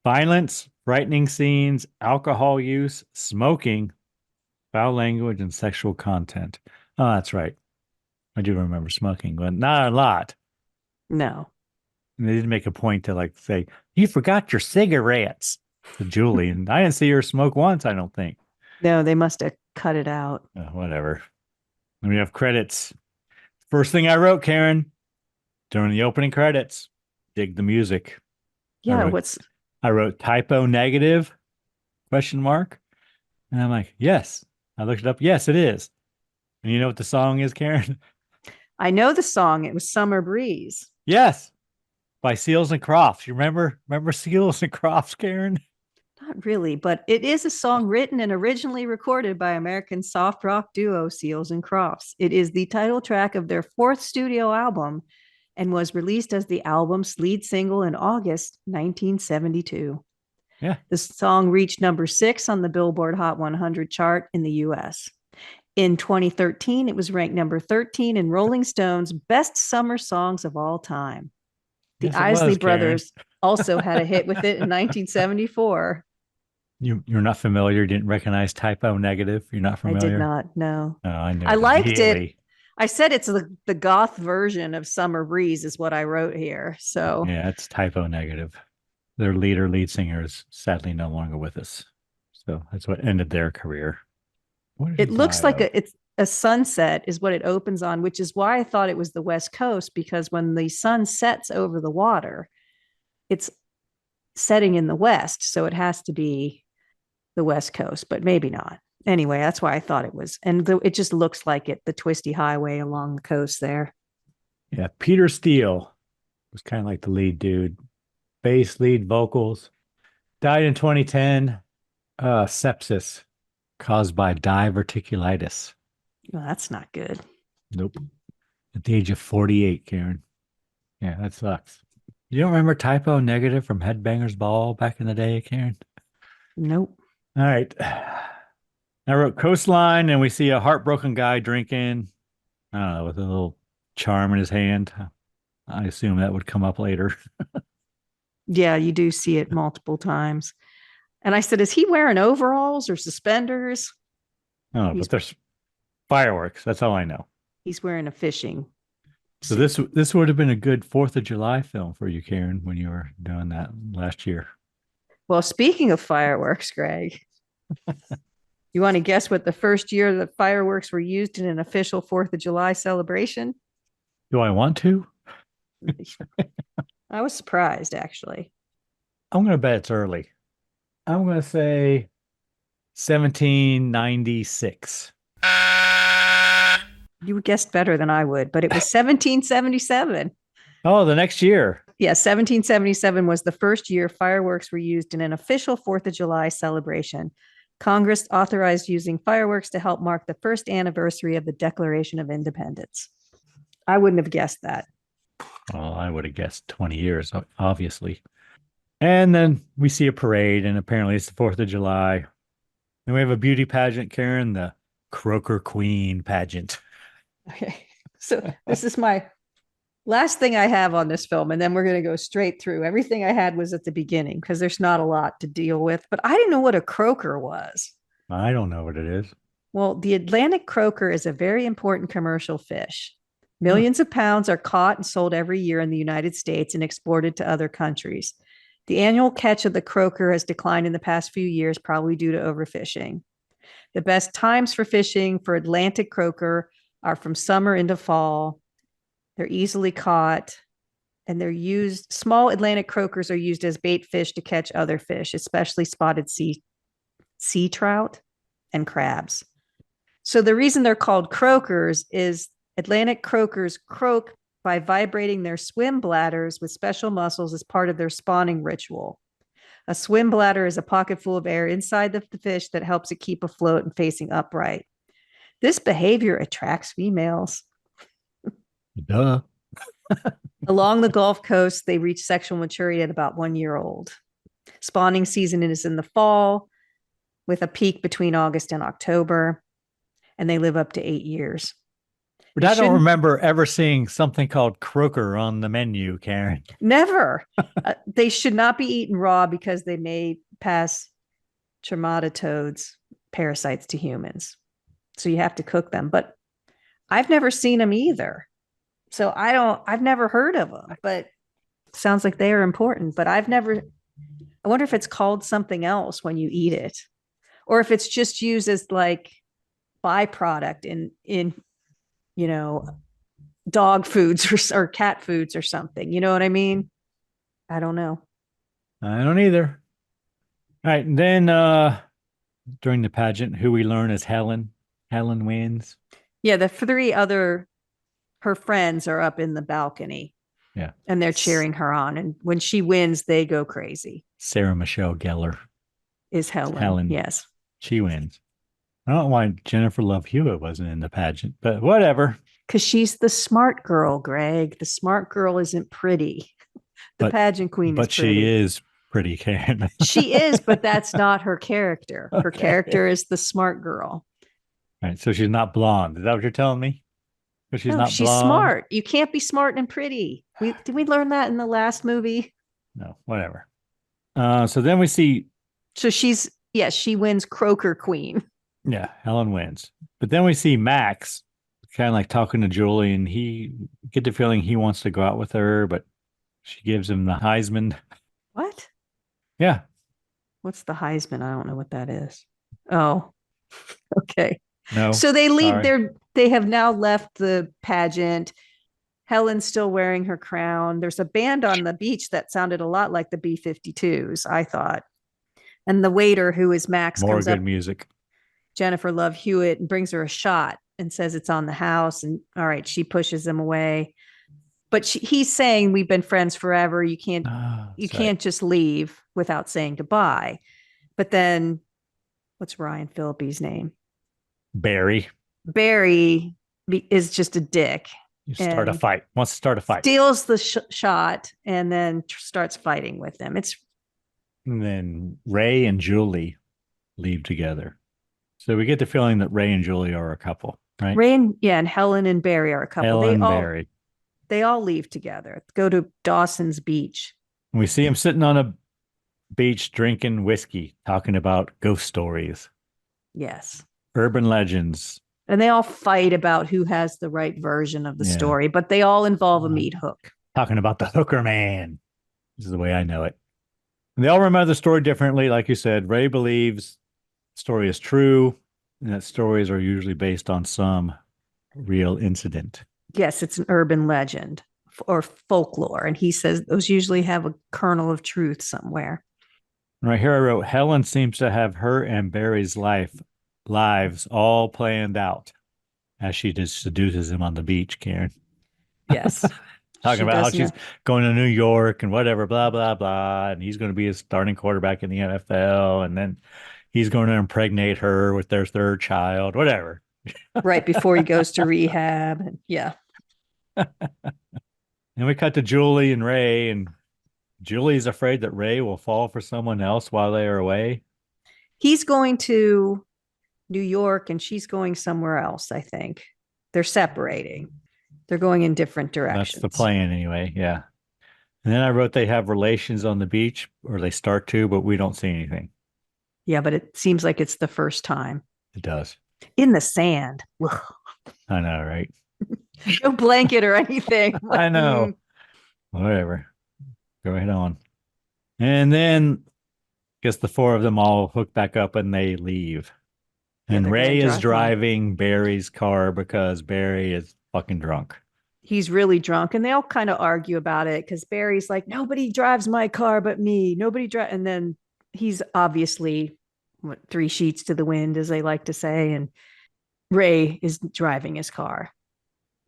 Violence, frightening scenes, alcohol use, smoking, foul language, and sexual content. Oh, that's right. I do remember smoking, but not a lot. No. And they did make a point to like say, you forgot your cigarettes to Julie. And I didn't see her smoke once, I don't think. No, they must have cut it out. Whatever. And we have credits. First thing I wrote, Karen, during the opening credits, dig the music. Yeah, I wrote typo negative, ? And I'm like, yes. I looked it up. Yes, it is. And you know what the song is, Karen? I know the song. It was Summer Breeze. Yes. By Seals and Crofts. You remember Seals and Crofts, Karen? Not really, but it is a song written and originally recorded by American soft rock duo Seals and Crofts. It is the title track of their 4th studio album and was released as the album's lead single in August 1972. Yeah. The song reached number 6 on the Billboard Hot 100 chart in the US. In 2013, it was ranked number 13 in Rolling Stone's Best Summer Songs of All Time. The Yes, Isley Brothers also had a hit with it in 1974. You're not familiar? You didn't recognize typo negative? You're not familiar? I did not, no. Oh, I know. I liked it. I said it's the goth version of Summer Breeze is what I wrote here. So yeah, it's typo negative. Their lead singer is sadly no longer with us. So that's what ended their career. It looks like it's a sunset is what it opens on, which is why I thought it was the West Coast, because when the sun sets over the water, it's setting in the west. So it has to be the West Coast, but maybe not. Anyway, that's why I thought it was. And it just looks like it, the twisty highway along the coast there. Yeah, Peter Steele was kind of like the lead dude. Bass, lead, vocals. Died in 2010. Sepsis caused by diverticulitis. Well, that's not good. Nope. At the age of 48, Karen. Yeah, that sucks. You don't remember typo negative from Headbangers Ball back in the day, Karen? Nope. All right. I wrote coastline, and we see a heartbroken guy drinking, I don't know, with a little charm in his hand. I assume that would come up later. Yeah, you do see it multiple times. And I said, is he wearing overalls or suspenders? Oh, but there's fireworks. That's all I know. He's wearing a fishing. So this would have been a good 4th of July film for you, Karen, when you were doing that last year. Well, speaking of fireworks, Greg, you want to guess what the first year that fireworks were used in an official 4th of July celebration? Do I want to? I was surprised, actually. I'm going to bet it's early. I'm going to say 1796. You guessed better than I would, but it was 1777. Oh, the next year. Yeah, 1777 was the first year fireworks were used in an official 4th of July celebration. Congress authorized using fireworks to help mark the first anniversary of the Declaration of Independence. I wouldn't have guessed that. Well, I would have guessed 20 years, obviously. And then we see a parade, and apparently it's the 4th of July. And we have a beauty pageant, Karen, the Croaker Queen pageant. Okay, so this is my last thing I have on this film, and then we're going to go straight through. Everything I had was at the beginning because there's not a lot to deal with, but I didn't know what a croaker was. I don't know what it is. Well, the Atlantic croaker is a very important commercial fish. Millions of pounds are caught and sold every year in the United States and exported to other countries. The annual catch of the croaker has declined in the past few years, probably due to overfishing. The best times for fishing for Atlantic croaker are from summer into fall. They're easily caught, and they're used. Small Atlantic croakers are used as bait fish to catch other fish, especially spotted sea trout and crabs. So the reason they're called croakers is Atlantic croakers croak by vibrating their swim bladders with special muscles as part of their spawning ritual. A swim bladder is a pocket full of air inside the fish that helps it keep afloat and facing upright. This behavior attracts females. Duh. Along the Gulf Coast, they reach sexual maturity at about 1 year old. Spawning season is in the fall, with a peak between August and October, and they live up to 8 years. But I don't remember ever seeing something called croaker on the menu, Karen. Never. They should not be eaten raw because they may pass traumatatodes, parasites to humans. So you have to cook them. But I've never seen them either. So I've never heard of them, but it sounds like they are important. But I wonder if it's called something else when you eat it, or if it's just used as like byproduct in dog foods or cat foods or something. You know what I mean? I don't know. I don't either. All right. And then during the pageant, who we learn is Helen. Helen wins. Yeah. The three other, her friends are up in the balcony. Yeah. And they're cheering her on. And when she wins, they go crazy. Sarah Michelle Gellar is Helen. Helen. Yes. She wins. I don't know why Jennifer Love Hewitt wasn't in the pageant, but whatever. Because she's the smart girl, Greg. The smart girl isn't pretty. The pageant queen is pretty. But she is pretty, Karen. She is, but that's not her character. Her character is the smart girl. All right. So she's not blonde. Is that what you're telling me? Because she's not she's blonde? Smart. You can't be smart and pretty. Did we learn that in the last movie? No, whatever. So then we see. So she wins Croaker Queen. Yeah, Helen wins. But then we see Max kind of like talking to Julie, and he get the feeling he wants to go out with her, but she gives him the Heisman. What? Yeah. What's the Heisman? I don't know what that is. Oh, okay. No. So they leave. They have now left the pageant. Helen's still wearing her crown. There's a band on the beach that sounded a lot like the B-52s, I thought. And the waiter, who is Max, more comes good up, music. Jennifer Love Hewitt, and brings her a shot and says it's on the house. And all right, she pushes him away. But he's saying we've been friends forever. You can't just leave without saying goodbye. But then, what's Ryan Phillippe's name? Barry is just a dick. Wants to start a fight. Steals the shot and then starts fighting with them. And then Ray and Julie leave together. So we get the feeling that Ray and Julie are a couple, right? And Helen and Barry are a couple. Barry. They all leave together. Go to Dawson's Beach. We see him sitting on a beach drinking whiskey, talking about ghost stories. Yes. Urban legends. And they all fight about who has the right version of the story, but they all involve a meat hook. Talking about the hooker man. This is the way I know it. And they all remember the story differently. Like you said, Ray believes the story is true and that stories are usually based on some real incident. Yes, it's an urban legend or folklore. And he says those usually have a kernel of truth somewhere. Right here I wrote, Helen seems to have her and Barry's lives all planned out as she just seduces him on the beach, Karen. Yes. Talking about how she's going to New York and whatever, blah, blah, blah. And he's going to be a starting quarterback in the NFL. And then he's going to impregnate her with their third child, whatever. Right before he goes to rehab. Yeah. And we cut to Julie and Ray, and Julie's afraid that Ray will fall for someone else while they are away. He's going to New York and she's going somewhere else, I think. They're separating. They're going in different directions. That's the plan anyway, yeah. And then I wrote they have relations on the beach, or they start to, but we don't see anything. Yeah, but it seems like it's the first time. It does. In the sand. I know, right? No blanket or anything. I'm like, I know. Whatever. Go ahead on. And then guess the four of them all hook back up and they leave. Yeah, And they're gonna Ray is drive home. driving Barry's car because Barry is fucking drunk. He's really drunk, and they all kind of argue about it because Barry's like, nobody drives my car but me. Nobody drives. And then he's obviously three sheets to the wind, as they like to say. And Ray is driving his car.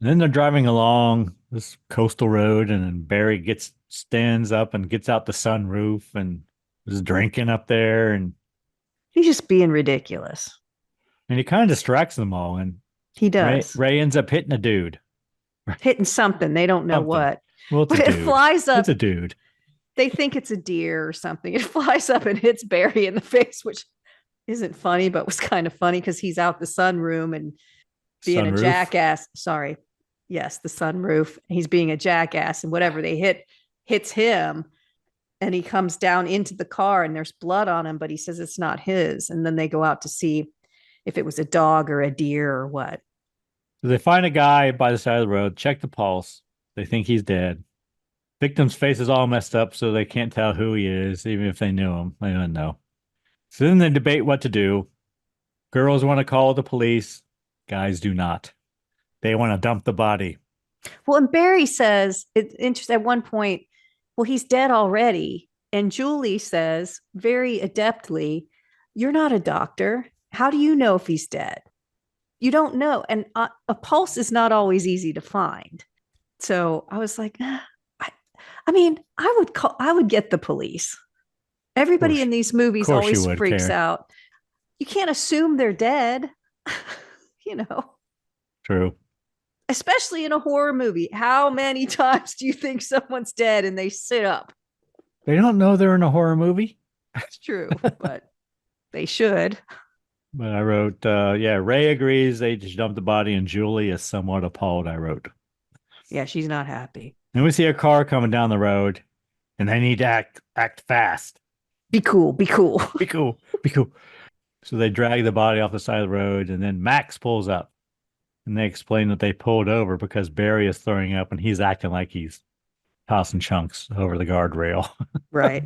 And then they're driving along this coastal road, and then Barry stands up and gets out the sunroof and is drinking up there, and He's just being ridiculous. he kind of distracts them all. And He does. Ray ends up hitting a dude. Hitting something. They don't know Something. what. Well, but it flies up. It's a dude. They think it's a deer or something. It flies up and hits Barry in the face, which isn't funny, but was kind of funny because he's out the sunroom and being a jackass. Sorry. Yes, the sunroof. He's being a jackass, and whatever they hits him, and he comes down into the car and there's blood on him, but he says it's not his. And then they go out to see if it was a dog or a deer or what. So they find a guy by the side of the road, check the pulse. They think he's dead. Victim's face is all messed up, so they can't tell who he is, even if they knew him. They don't know. So then they debate what to do. Girls want to call the police. Guys do not. They want to dump the body. Well, and Barry says, it's interesting, at one point, well, he's dead already. And Julie says very adeptly, you're not a doctor. How do you know if he's dead? You don't know. And a pulse is not always easy to find. So I was like, I mean, I would get the police. Everybody in these movies always freaks out. You can't assume they're dead, you know. True. Especially in a horror movie. How many times do you think someone's dead and they sit up? They don't know they're in a horror movie. It's true, but they should. But I wrote, Ray agrees they just dumped the body, and Julie is somewhat appalled, I wrote. Yeah, she's not happy. Then we see a car coming down the road, and they need to act fast. Be cool, be cool. Be cool, be cool. So they drag the body off the side of the road, and then Max pulls up. And they explain that they pulled over because Barry is throwing up, and he's acting like he's tossing chunks over the guardrail. Right.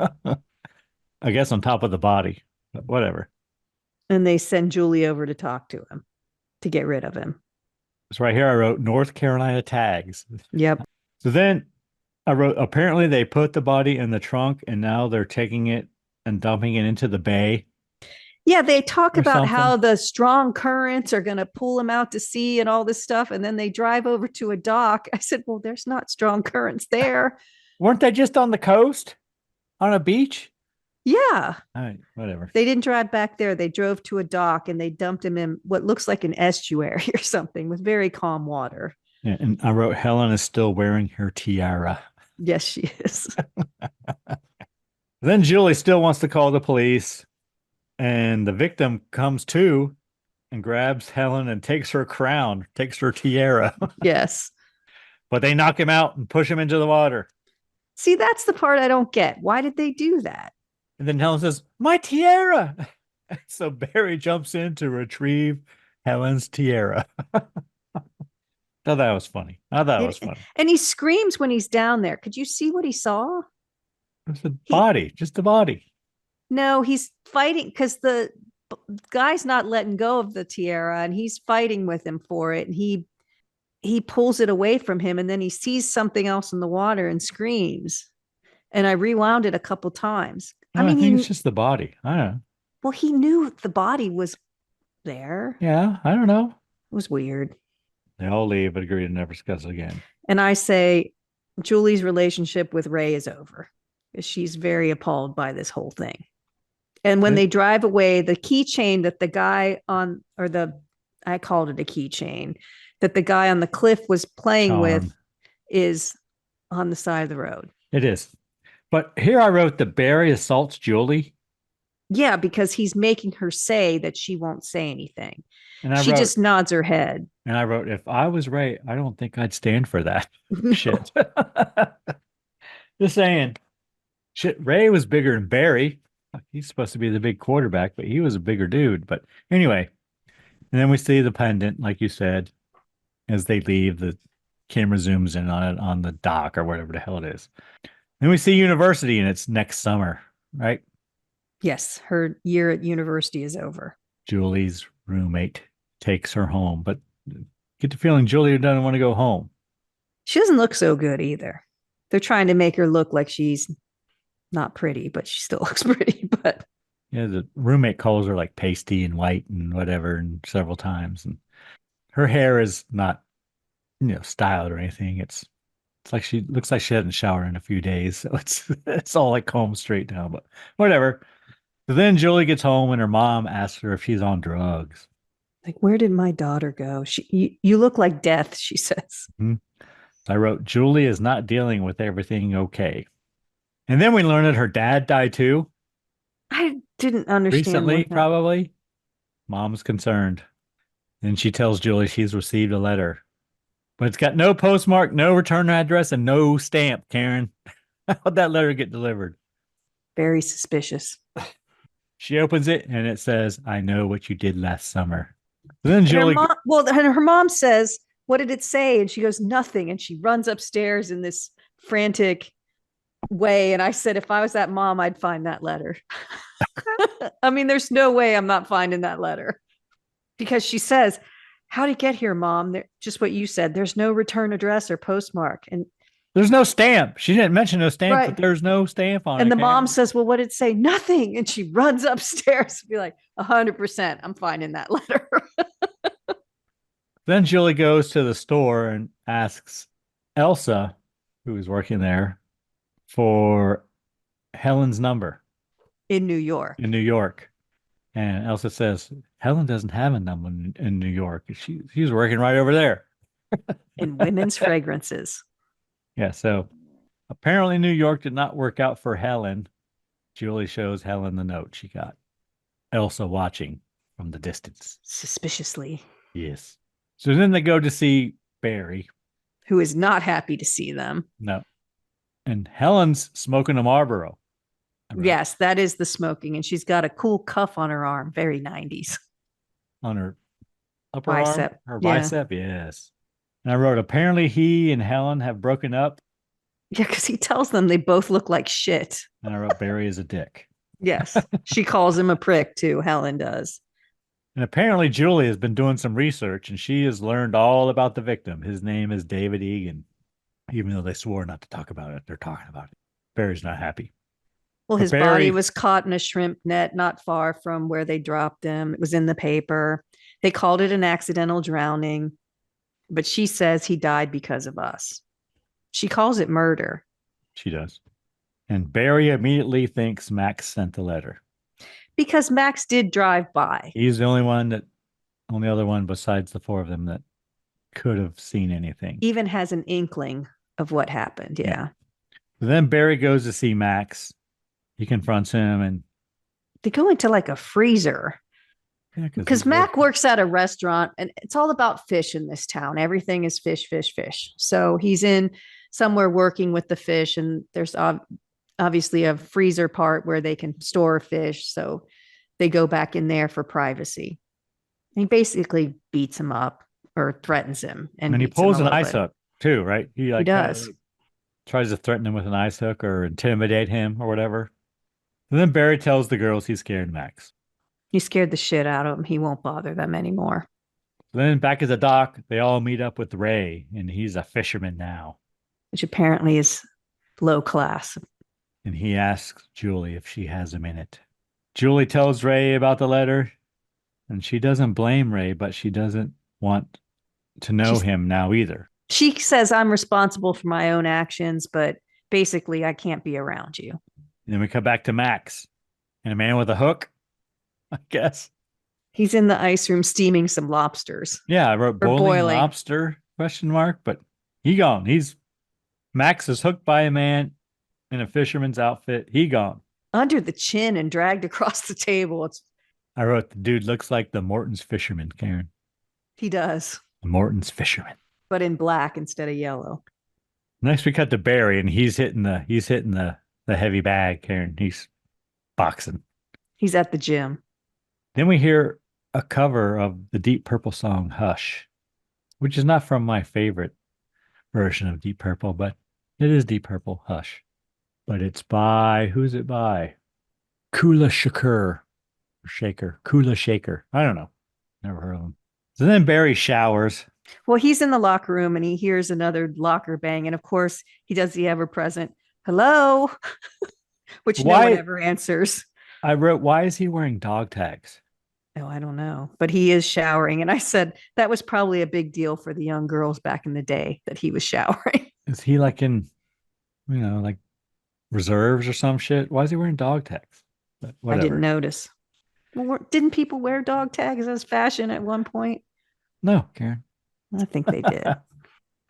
I guess on top of the body, but whatever. And they send Julie over to talk to him, to get rid of him. So right here I wrote North Carolina tags. Yep. So then I wrote, apparently they put the body in the trunk, and now they're taking it and dumping it into the bay. Yeah, they talk about how the strong currents are going to pull him out to sea and all this stuff. And then they drive over to a dock. I said, well, there's not strong currents there. Weren't they just on the coast? On a beach? Yeah. All right, whatever. They didn't drive back there. They drove to a dock and they dumped him in what looks like an estuary or something with very calm water. Yeah, and I wrote, Helen is still wearing her tiara. Yes, she is. Then Julie still wants to call the police. And the victim comes to and grabs Helen and takes her crown, takes her tiara. Yes. But they knock him out and push him into the water. See, that's the part I don't get. Why did they do that? And then Helen says, my tiara. So Barry jumps in to retrieve Helen's tiara. I thought that was funny. And he screams when he's down there. Could you see what he saw? It's a body, just a body. No, he's fighting because the guy's not letting go of the tiara and he's fighting with him for it. And he pulls it away from him and then he sees something else in the water and screams. And I rewound it a couple times. I think it's just the body. I don't know. Well, he knew the body was there. Yeah, I don't know. It was weird. They all leave but agree to never discuss it again. And I say Julie's relationship with Ray is over. She's very appalled by this whole thing. And when they drive away, the keychain that the guy I called it a keychain, that the guy on the cliff was playing with is on the side of the road. It is. But here I wrote that Barry assaults Julie. Yeah, because he's making her say that she won't say anything. And she just nods her head. And I wrote, if I was Ray, I don't think I'd stand for that. No. Shit. Just saying. Shit, Ray was bigger than Barry. He's supposed to be the big quarterback, but he was a bigger dude. But anyway, and then we see the pendant, like you said, as they leave. The camera zooms in on it on the dock or whatever the hell it is. Then we see university and it's next summer, right? Yes, her year at university is over. Julie's roommate takes her home, but get the feeling Julie doesn't want to go home. She doesn't look so good either. They're trying to make her look like she's not pretty, but she still looks pretty. But yeah, the roommate calls her like pasty and white and whatever, and several times. And her hair is not, styled or anything. It's like she looks like she hasn't showered in a few days. So it's all like combed straight down, but whatever. So then Julie gets home and her mom asks her if she's on drugs. like, where did my daughter go? You look like death, she says. Mm-hmm. I wrote, Julie is not dealing with everything okay. And then we learned that her dad died too. I didn't understand. Recently, probably. Mom's concerned. And she tells Julie she's received a letter. But it's got no postmark, no return address, and no stamp, Karen. How'd that letter get delivered? Very suspicious. She opens it and it says, I know what you did last summer. And then Julie. Her mom says, what did it say? And she goes, nothing. And she runs upstairs in this frantic way. And I said, if I was that mom, I'd find that letter. I mean, there's no way I'm not finding that letter. Because she says, how'd it get here, Mom? Just what you said. There's no return address or postmark. And there's no stamp. She didn't mention no stamp, right. But there's no stamp on it. And the mom says, well, what did it say? Nothing. And she runs upstairs to be like, 100%, I'm finding that letter. Then Julie goes to the store and asks Elsa, who is working there, for Helen's number. In New York. And Elsa says, Helen doesn't have a number in New York. She's working right over there. In women's fragrances. Yeah, so apparently New York did not work out for Helen. Julie shows Helen the note she got. Elsa watching from the distance. Suspiciously. Yes. So then they go to see Barry. Who is not happy to see them. No. And Helen's smoking a Marlboro. Right. Yes, that is the smoking. And she's got a cool cuff on her arm. Very 90s. On her upper bicep. Arm? Her bicep, yes. And I wrote, apparently he and Helen have broken up. Yeah, because he tells them they both look like shit. And I wrote, Barry is a dick. Yes. She calls him a prick too. Helen does. And apparently Julie has been doing some research and she has learned all about the victim. His name is David Egan. Even though they swore not to talk about it, they're talking about it. Barry's not happy. Well, his body was caught in a shrimp net not far from where they dropped him. It was in the paper. They called it an accidental drowning, but she says he died because of us. She calls it murder. She does. And Barry immediately thinks Max sent the letter. Because Max did drive by. He's the only other one besides the four of them that could have seen anything. Even has an inkling of what happened. Yeah. Then Barry goes to see Max. He confronts him and they go into like a freezer. Because Mac works at a restaurant and it's all about fish in this town. Everything is fish, fish, fish. So he's in somewhere working with the fish and there's obviously a freezer part where they can store fish. So they go back in there for privacy. And he basically beats him up or threatens him. And he pulls an ice hook too, right? He does. Tries to threaten him with an ice hook or intimidate him or whatever. And then Barry tells the girls he's scared Max. He scared the shit out of him. He won't bother them anymore. So then back at the dock, they all meet up with Ray, and he's a fisherman now. Which apparently is low class. And he asks Julie if she has a minute. Julie tells Ray about the letter, and she doesn't blame Ray, but she doesn't want to know him now either. She says, I'm responsible for my own actions, but basically I can't be around you. And then we come back to Max, and a man with a hook, I guess. He's in the ice room steaming some lobsters. Yeah, I wrote boiling lobster, ? But he gone. Max is hooked by a man in a fisherman's outfit. He gone. Under the chin and dragged across the table. I wrote, the dude looks like the Morton's fisherman, Karen. He does. The Morton's fisherman. But in black instead of yellow. Next we cut to Barry and he's hitting the heavy bag, Karen. He's boxing. He's at the gym. Then we hear a cover of the Deep Purple song Hush, which is not from my favorite version of Deep Purple, but it is Deep Purple. Hush. But it's by, who's it by? Kula Shakur. Shaker. Kula Shaker. I don't know. Never heard of him. So then Barry showers. Well, he's in the locker room and he hears another locker bang. And of course, he does the ever present hello, which no one ever answers. I wrote, why is he wearing dog tags? Oh, I don't know. But he is showering. And I said that was probably a big deal for the young girls back in the day that he was showering. Is he like in, like reserves or some shit? Why is he wearing dog tags? But whatever. I didn't notice. Well, didn't people wear dog tags as fashion at one point? No, Karen. I think they did.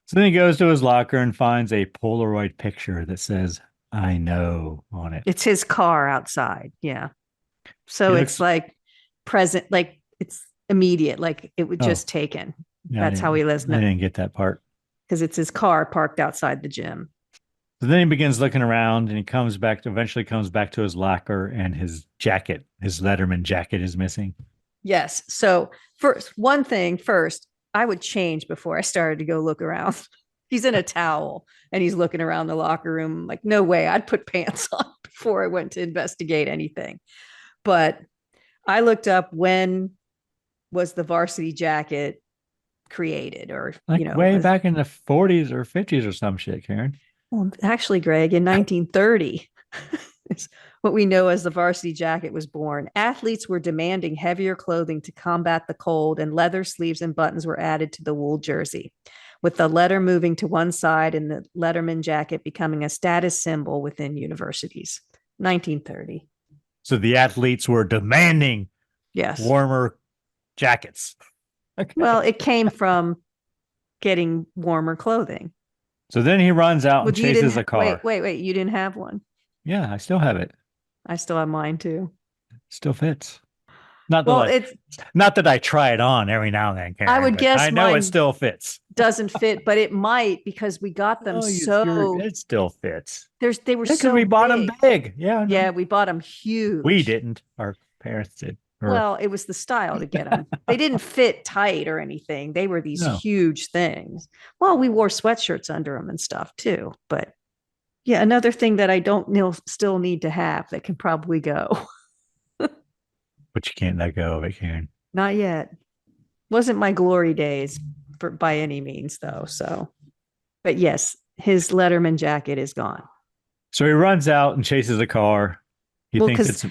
So then he goes to his locker and finds a Polaroid picture that says, I know on it. It's his car outside. Yeah. So it's like present, like it's immediate, like it was just taken. Yeah, that's how he lives. I didn't get that part. Because it's his car parked outside the gym. So then he begins looking around and he eventually comes back to his locker and his jacket, his Letterman jacket is missing. Yes. So one thing first, I would change before I started to go look around. He's in a towel and he's looking around the locker room. Like, no way, I'd put pants on before I went to investigate anything. But I looked up when was the varsity jacket created, or way back in the 40s or 50s or some shit, Karen. Well, actually, Greg, in 1930 is what we know as the varsity jacket was born. Athletes were demanding heavier clothing to combat the cold, and leather sleeves and buttons were added to the wool jersey, with the letter moving to one side and the Letterman jacket becoming a status symbol within universities. 1930. So the athletes were demanding warmer jackets. Okay. Well, it came from getting warmer clothing. So then he runs out and chases a car. Wait. You didn't have one? Yeah, I still have it. I still have mine too. Still fits. Not that I try it on every now and then, Karen, I would guess I know it still fits. Doesn't fit, but it might because we got them it still fits. They were so we bought them big. Yeah. Yeah, we bought them huge. We didn't. Our parents did. Well, it was the style to get them. They didn't fit tight or anything. They were these huge things. Well, we wore sweatshirts under them and stuff too. But yeah, another thing that I still need to have that can probably go. But you can't let go of it, Karen. Not yet. Wasn't my glory days by any means, though. So, but yes, his Letterman jacket is gone. So he runs out and chases a car. He thinks it's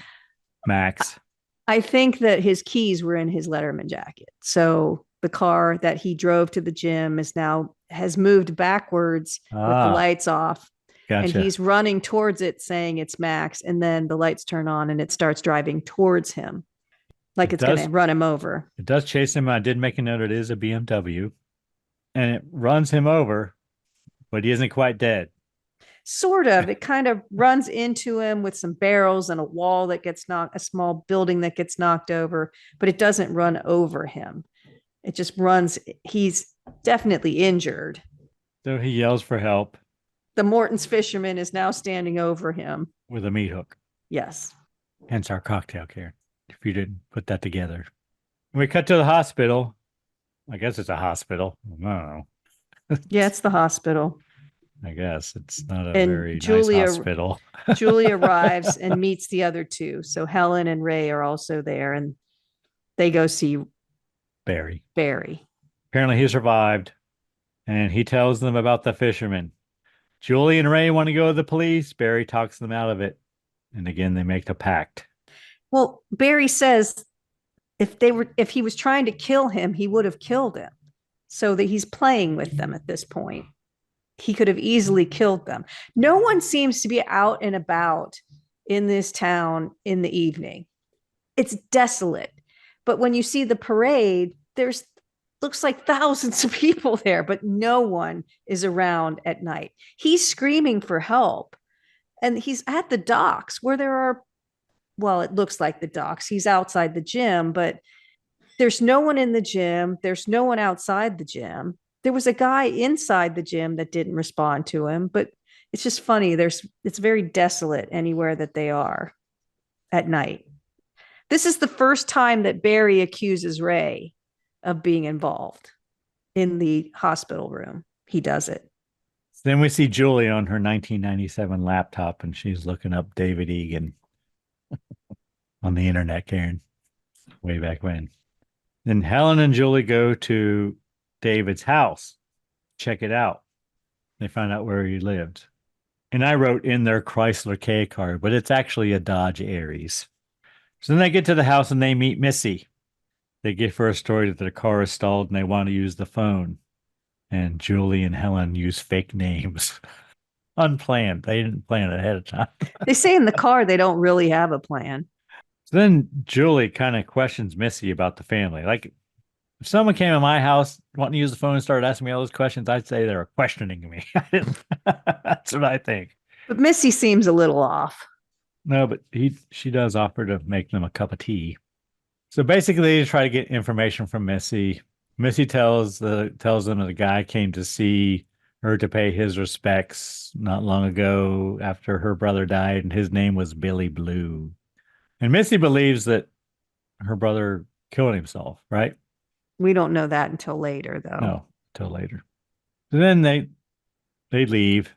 Max. I think that his keys were in his Letterman jacket. So the car that he drove to the gym has moved backwards with the lights off. Gotcha. And he's running towards it saying it's Max. And then the lights turn on and it starts driving towards him. Like it's going to run him over. It does chase him. I did make a note. It is a BMW. And it runs him over, but he isn't quite dead. Sort of. It kind of runs into him with some barrels and a wall that gets a small building that gets knocked over, but it doesn't run over him. It just runs. He's definitely injured. So he yells for help. The Morton's fisherman is now standing over him. With a meat hook. Yes. Hence our cocktail, Karen, if you didn't put that together. We cut to the hospital. I guess it's a hospital. I don't know. Yeah, it's the hospital. I guess it's not a very nice hospital. Julie arrives and meets the other two. So Helen and Ray are also there, and they go see Barry. Apparently he survived, and he tells them about the fisherman. Julie and Ray want to go to the police. Barry talks them out of it. And again, they make a pact. Well, Barry says if he was trying to kill him, he would have killed him. So that he's playing with them at this point. He could have easily killed them. No one seems to be out and about in this town in the evening. It's desolate. But when you see the parade, looks like thousands of people there, but no one is around at night. He's screaming for help. And he's at the docks where it looks like the docks. He's outside the gym, but there's no one in the gym. There's no one outside the gym. There was a guy inside the gym that didn't respond to him, but it's just funny. It's very desolate anywhere that they are at night. This is the first time that Barry accuses Ray of being involved in the hospital room. He does it. Then we see Julie on her 1997 laptop, and she's looking up David Egan on the internet, Karen, way back when. Then Helen and Julie go to David's house, check it out. They find out where he lived. And I wrote in their Chrysler K car, but it's actually a Dodge Aries. So then they get to the house and they meet Missy. They give her a story that their car is stalled and they want to use the phone. And Julie and Helen use fake names. Unplanned. They didn't plan it ahead of time. They say in the car they don't really have a plan. So then Julie kind of questions Missy about the family. Like, if someone came in my house wanting to use the phone and started asking me all those questions, I'd say they were questioning me. That's what I think. But Missy seems a little off. No, but she does offer to make them a cup of tea. So basically, they try to get information from Missy. Missy tells them that the guy came to see her to pay his respects not long ago after her brother died, and his name was Billy Blue. And Missy believes that her brother killed himself, right? We don't know that until later, though. No, until later. So then they leave.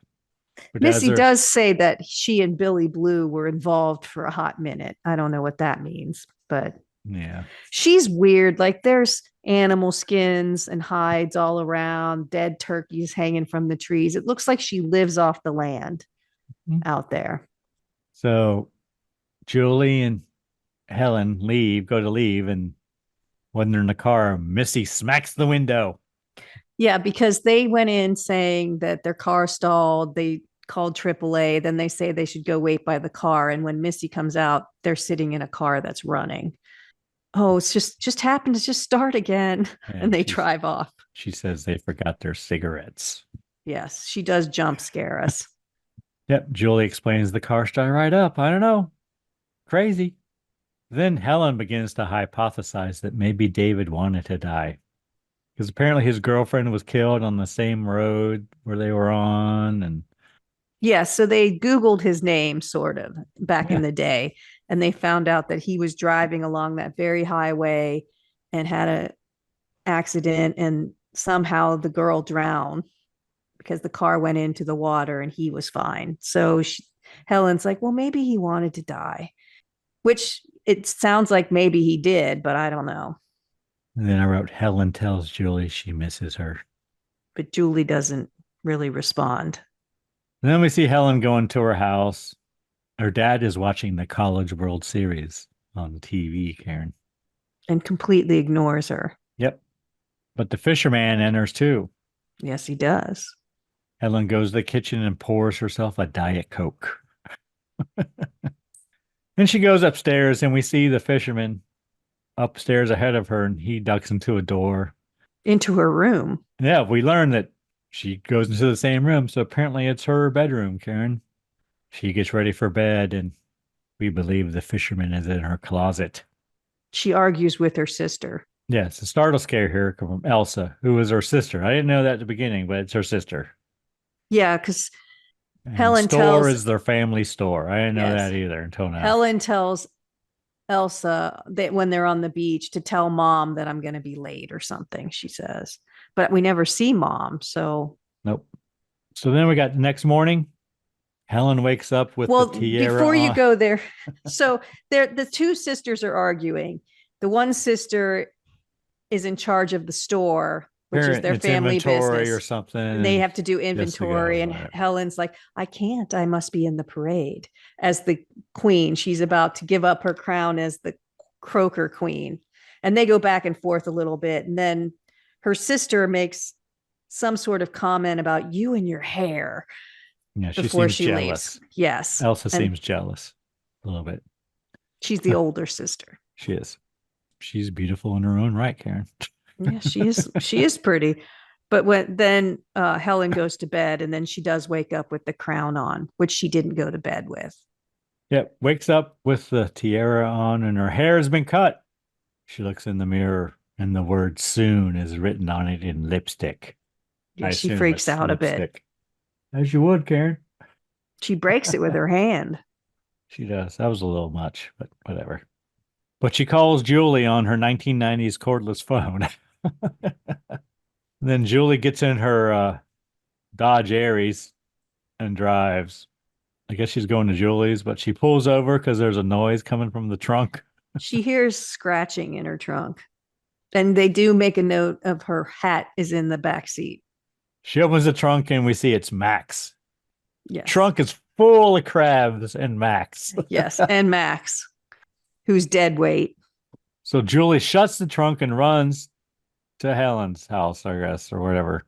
But Missy does say that she and Billy Blue were involved for a hot minute. I don't know what that means, but yeah, she's weird. Like there's animal skins and hides all around, dead turkeys hanging from the trees. It looks like she lives off the land out there. So Julie and Helen go to leave, and when they're in the car, Missy smacks the window. Yeah, because they went in saying that their car stalled. They called AAA. Then they say they should go wait by the car. And when Missy comes out, they're sitting in a car that's running. Oh, it's just happened to just start again. And they drive off. She says they forgot their cigarettes. Yes, she does jump scare us. Yep, Julie explains the car started right up. I don't know. Crazy. Then Helen begins to hypothesize that maybe David wanted to die. Because apparently his girlfriend was killed on the same road where they were on. And yeah, so they Googled his name sort of back in the day, and they found out that he was driving along that very highway and had an accident, and somehow the girl drowned because the car went into the water and he was fine. So Helen's like, well, maybe he wanted to die, which it sounds like maybe he did, but I don't know. And then I wrote, Helen tells Julie she misses her. But Julie doesn't really respond. And then we see Helen going to her house. Her dad is watching the College World Series on TV, Karen. And completely ignores her. Yep. But the fisherman enters too. Yes, he does. Helen goes to the kitchen and pours herself a Diet Coke. Then she goes upstairs and we see the fisherman upstairs ahead of her, and he ducks into a door. Into her room. Yeah, we learn that she goes into the same room, so apparently it's her bedroom, Karen. She gets ready for bed, and we believe the fisherman is in her closet. She argues with her sister. Yeah, it's a startle scare here from Elsa, who is her sister. I didn't know that at the beginning, but it's her sister. Yeah, because Helen tells... is their family store. I didn't know that either until now. Helen tells Elsa that when they're on the beach to tell mom that I'm going to be late or something, she says. But we never see mom, so. Nope. So then we got the next morning. Helen wakes up with the tiara before on. You go there. So the two sisters are arguing. The one sister is in charge of the store, which is their family business or something. And they have to do inventory. And Helen's like, I can't, I must be in the parade as the queen. She's about to give up her crown as the croaker queen. And they go back and forth a little bit. And then her sister makes some sort of comment about you and your hair. Yeah, before she jealous. Leaves. Yes. Elsa seems jealous a little bit. She's the older sister. She is. She's beautiful in her own right, Karen. Yeah, she is. She is pretty. But then Helen goes to bed, and then she does wake up with the crown on, which she didn't go to bed with. Yep, wakes up with the tiara on, and her hair has been cut. She looks in the mirror, and the word "soon" is written on it in lipstick. Yeah, she freaks out a bit. As you would, Karen. She breaks it with her hand. She does. That was a little much, but whatever. But she calls Julie on her 1990s cordless phone. Then Julie gets in her Dodge Aries and drives. I guess she's going to Julie's, but she pulls over because there's a noise coming from the trunk. She hears scratching in her trunk. And they do make a note of her hat is in the back seat. She opens the trunk and we see it's Max. Yes. Trunk is full of crabs and Max. Yes, and Max, who's dead weight. So Julie shuts the trunk and runs to Helen's house, I guess, or whatever.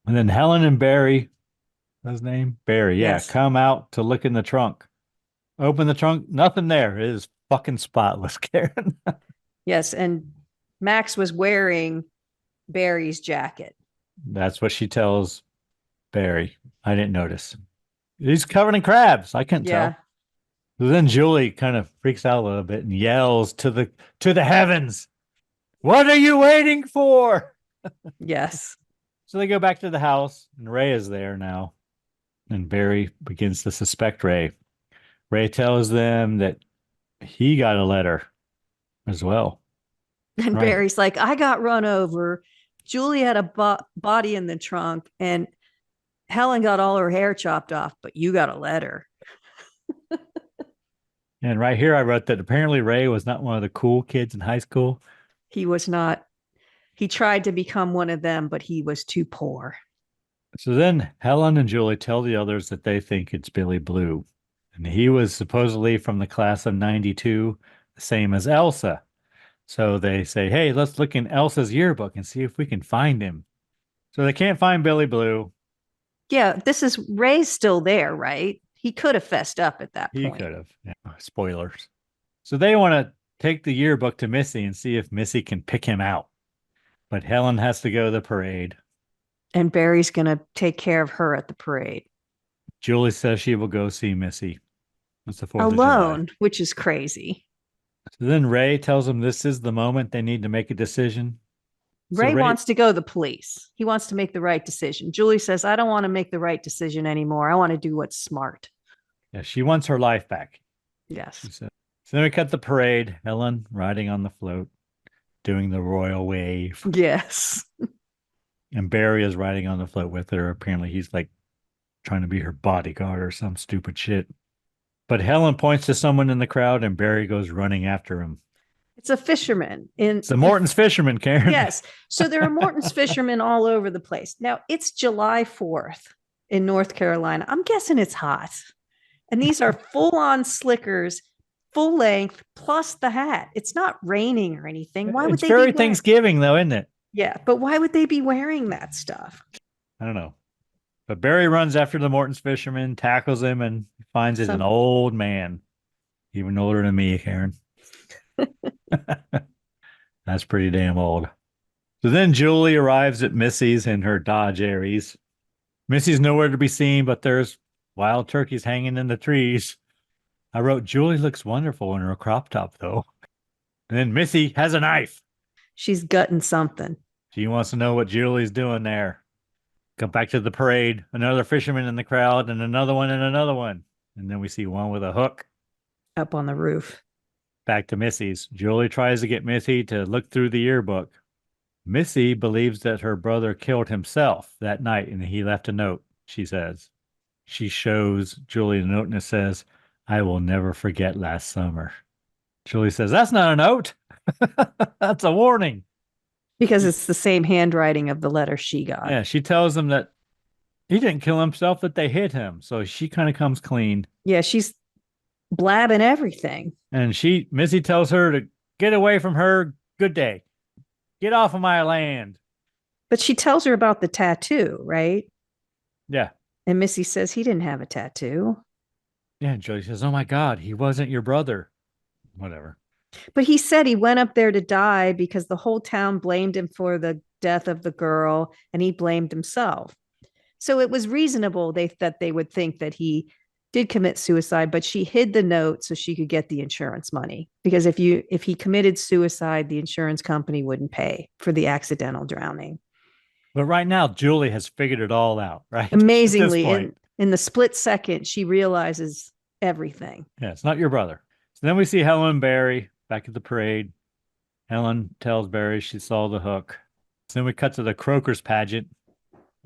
And then Helen and Barry, his name? Barry, yeah, Yes. come out to look in the trunk. Open the trunk, nothing there. It is fucking spotless, Karen. Yes, and Max was wearing Barry's jacket. That's what she tells Barry. I didn't notice. He's covered in crabs. I couldn't tell. So then Julie kind of freaks out a little bit and yells to the heavens, "What are you waiting for?" Yes. So they go back to the house, and Ray is there now. And Barry begins to suspect Ray. Ray tells them that he got a letter as well. And Right. Barry's like, I got run over. Julie had a body in the trunk, and Helen got all her hair chopped off, but you got a letter. And right here, I wrote that apparently Ray was not one of the cool kids in high school. He was not. He tried to become one of them, but he was too poor. So then Helen and Julie tell the others that they think it's Billy Blue. And he was supposedly from the class of 92, the same as Elsa. So they say, hey, let's look in Elsa's yearbook and see if we can find him. So they can't find Billy Blue. Yeah, this is Ray's still there, right? He could have fessed up at that point. He could have. Yeah. Spoilers. So they want to take the yearbook to Missy and see if Missy can pick him out. But Helen has to go to the parade. And Barry's going to take care of her at the parade. Julie says she will go see Missy. It's the 4th alone, of July. Which is crazy. So then Ray tells them this is the moment they need to make a decision. Ray wants to go to the police. He wants to make the right decision. Julie says, I don't want to make the right decision anymore. I want to do what's smart. Yeah, she wants her life back. Yes. So then we cut the parade. Helen riding on the float, doing the royal wave. Yes. And Barry is riding on the float with her. Apparently he's like trying to be her bodyguard or some stupid shit. But Helen points to someone in the crowd and Barry goes running after him. It's a fisherman. It's the Morton's fisherman, Karen. Yes. So there are Morton's fishermen all over the place. Now, it's July 4th in North Carolina. I'm guessing it's hot. And these are full-on slickers, full length, plus the hat. It's not raining or anything. Why would it's they very be wearing... Thanksgiving, though, isn't it? Yeah, but why would they be wearing that stuff? I don't know. But Barry runs after the Morton's fisherman, tackles him, and finds it's an old man. Even older than me, Karen. That's pretty damn old. So then Julie arrives at Missy's in her Dodge Aries. Missy's nowhere to be seen, but there's wild turkeys hanging in the trees. I wrote, Julie looks wonderful in her crop top, though. And then Missy has a knife. She's gutting something. She wants to know what Julie's doing there. Come back to the parade. Another fisherman in the crowd, and another one, and another one. And then we see one with a hook. Up on the roof. Back to Missy's. Julie tries to get Missy to look through the yearbook. Missy believes that her brother killed himself that night and he left a note, she says. She shows Julie a note and it says, I will never forget last summer. Julie says, that's not a note. That's a warning. Because it's the same handwriting of the letter she got. Yeah, she tells them that he didn't kill himself, that they hit him. So she kind of comes clean. Yeah, she's blabbing everything. And Missy tells her to get away from her. Good day. Get off of my land. But she tells her about the tattoo, right? Yeah. And Missy says he didn't have a tattoo. Yeah, Julie says, oh my God, he wasn't your brother. Whatever. But he said he went up there to die because the whole town blamed him for the death of the girl and he blamed himself. So it was reasonable that they would think that he did commit suicide, but she hid the note so she could get the insurance money. Because if he committed suicide, the insurance company wouldn't pay for the accidental drowning. But right now, Julie has figured it all out, right? Amazingly, in the split second, she realizes everything. Yeah, it's not your brother. So then we see Helen and Barry back at the parade. Helen tells Barry she saw the hook. So then we cut to the Croakers pageant,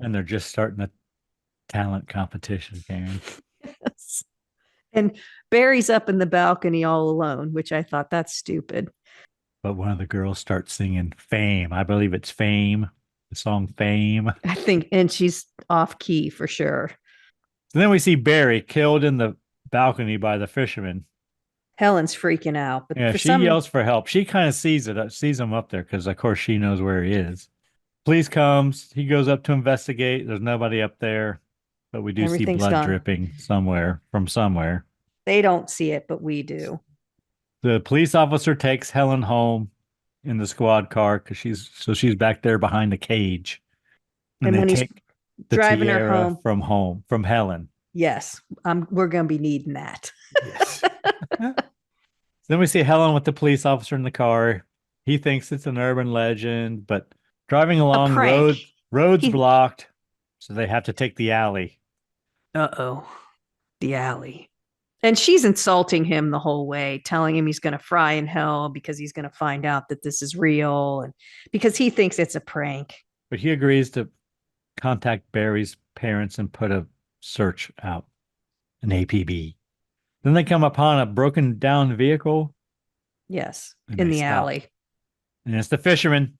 and they're just starting to talent competition, Karen. Yes. And Barry's up in the balcony all alone, which I thought that's stupid. But one of the girls starts singing Fame. I believe it's Fame, the song Fame. I think, and she's off key for sure. So then we see Barry killed in the balcony by the fisherman. Helen's freaking out, but Yeah, for she some yells for help. She kind of sees him up there because, of course, she knows where he is. Police comes. He goes up to investigate. There's nobody up there, but we do see everything's blood gone. dripping from somewhere. They don't see it, but we do. The police officer takes Helen home in the squad car because she's back there behind the cage, And they when he's take the driving her tiara home from Helen. Yes, we're going to be needing that. Yes. Then we see Helen with the police officer in the car. He thinks it's an urban legend, but driving along roads blocked, so they have to take the alley. Uh-oh, the alley. And she's insulting him the whole way, telling him he's going to fry in hell because he's going to find out that this is real and because he thinks it's a prank. But he agrees to contact Barry's parents and put a search out, an APB. Then they come upon a broken down vehicle. Yes, and in they the stop. alley. And it's the fisherman.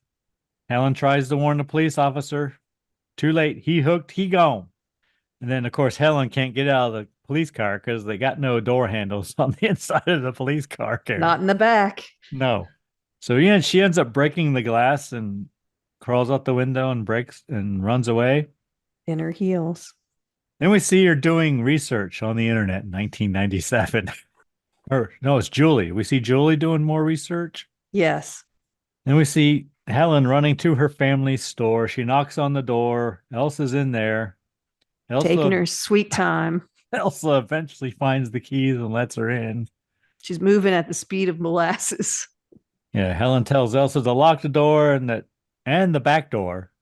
Helen tries to warn the police officer. Too late. He hooked. He gone. And then, of course, Helen can't get out of the police car because they got no door handles on the inside of the police car. Karen. Not in the back. No. So yeah, she ends up breaking the glass and crawls out the window and breaks and runs away. In her heels. Then we see her doing research on the internet in 1997. Or no, it's Julie. We see Julie doing more research. Yes. Then we see Helen running to her family's store. She knocks on the door. Elsa's in there. Taking her sweet time. Elsa eventually finds the keys and lets her in. She's moving at the speed of molasses. Yeah, Helen tells Elsa to lock the door and the back door.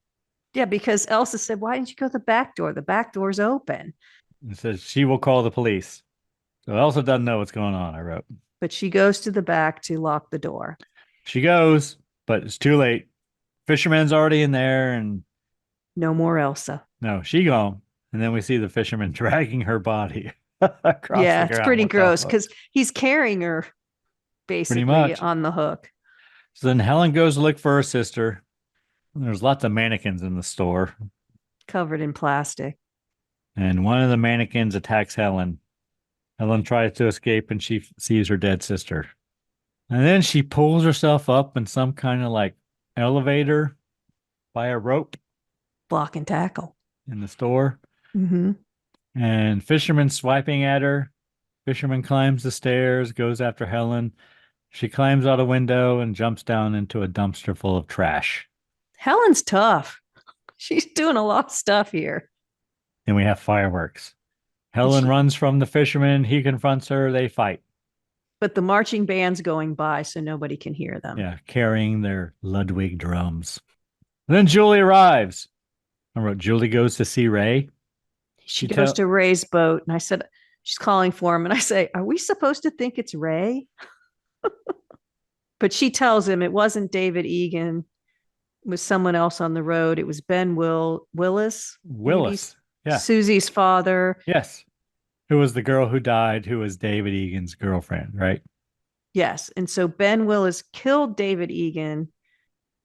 Yeah, because Elsa said, why didn't you go to the back door? The back door's open. And says she will call the police. So Elsa doesn't know what's going on, I wrote. But she goes to the back to lock the door. She goes, but it's too late. Fisherman's already in there and... No more Elsa. No, she gone. And then we see the fisherman dragging her body across the ground. It's pretty gross because he's carrying her basically on the hook. So then Helen goes to look for her sister. There's lots of mannequins in the store. Covered in plastic. And one of the mannequins attacks Helen. Helen tries to escape and she sees her dead sister. And then she pulls herself up in some kind of like elevator by a rope. Block and tackle. In the store. Mm-hmm. And fisherman swiping at her. Fisherman climbs the stairs, goes after Helen. She climbs out a window and jumps down into a dumpster full of trash. Helen's tough. She's doing a lot of stuff here. Then we have fireworks. Helen runs from the fisherman. He confronts her. They fight. But the marching band's going by, so nobody can hear them. Yeah, carrying their Ludwig drums. And then Julie arrives. I wrote, Julie goes to see Ray. She goes to Ray's boat. And I said, she's calling for him. And I say, are we supposed to think it's Ray? But she tells him it wasn't David Egan. It was someone else on the road. It was Ben Willis. Willis. Yeah. Susie's father. Yes. Who was the girl who died, who was David Egan's girlfriend, right? Yes. And so Ben Willis killed David Egan.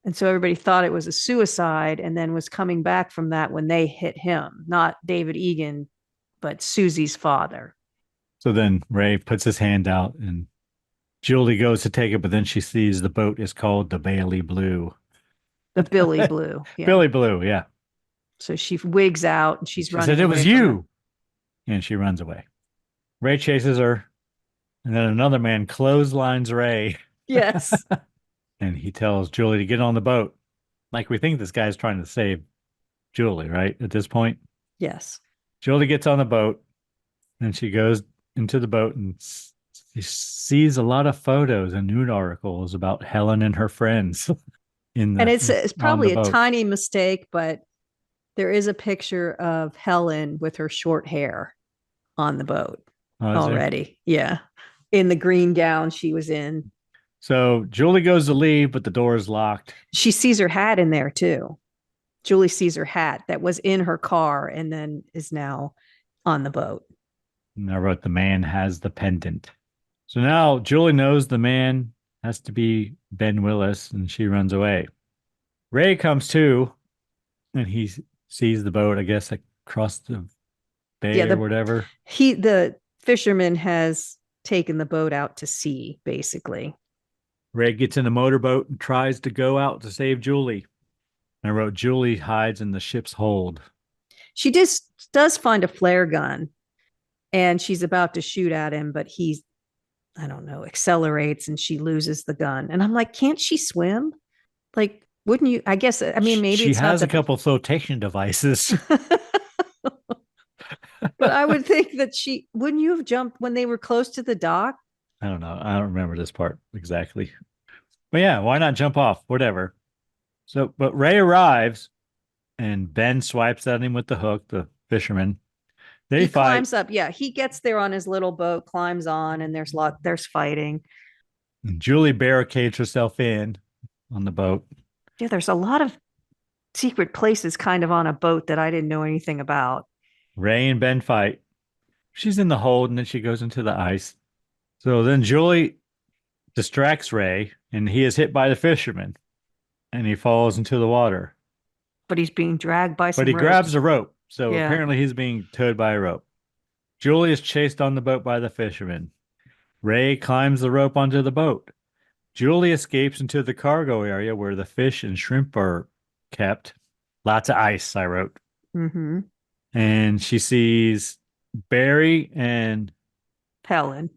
And so everybody thought it was a suicide and then was coming back from that when they hit him. Not David Egan, but Susie's father. So then Ray puts his hand out and Julie goes to take it, but then she sees the boat is called the Bailey Blue. The Billy Blue. Yeah. Billy Blue, yeah. So she wigs out and she's running. She said, it was you. And she runs away. Ray chases her. And then another man clotheslines Ray. Yes. And he tells Julie to get on the boat. Like we think this guy's trying to save Julie, right? At this point. Yes. Julie gets on the boat. And she goes into the boat and she sees a lot of photos and news articles about Helen and her friends. And it's probably a tiny mistake, but there is a picture of Helen with her short hair on the boat already. Yeah. In the green gown she was in. So Julie goes to leave, but the door is locked. She sees her hat in there too. Julie sees her hat that was in her car and then is now on the boat. And I wrote, the man has the pendant. So now Julie knows the man has to be Ben Willis, and she runs away. Ray comes to, and he sees the boat, I guess, across the bay or whatever. The fisherman has taken the boat out to sea, basically. Ray gets in a motorboat and tries to go out to save Julie. And I wrote, Julie hides in the ship's hold. She just does find a flare gun, and she's about to shoot at him, but he, I don't know, accelerates and she loses the gun. And I'm like, can't she swim? Like, wouldn't you? I guess, I mean, maybe she it's has a couple flotation devices. But I would think that wouldn't you have jumped when they were close to the dock? I don't know. I don't remember this part exactly. But yeah, why not jump off? Whatever. So, but Ray arrives and Ben swipes at him with the hook, the fisherman. He climbs up. Yeah, he gets there on his little boat, climbs on, and there's fighting. Julie barricades herself in on the boat. Yeah, there's a lot of secret places kind of on a boat that I didn't know anything about. Ray and Ben fight. She's in the hold, and then she goes into the ice. So then Julie distracts Ray, and he is hit by the fisherman, and he falls into the water. But he's being dragged by some But he ropes. grabs a rope, so apparently he's being towed by a rope. Julie is chased on the boat by the fisherman. Ray climbs the rope onto the boat. Julie escapes into the cargo area where the fish and shrimp are kept. Lots of ice, I wrote. Mm-hmm. And she sees Barry and Helen's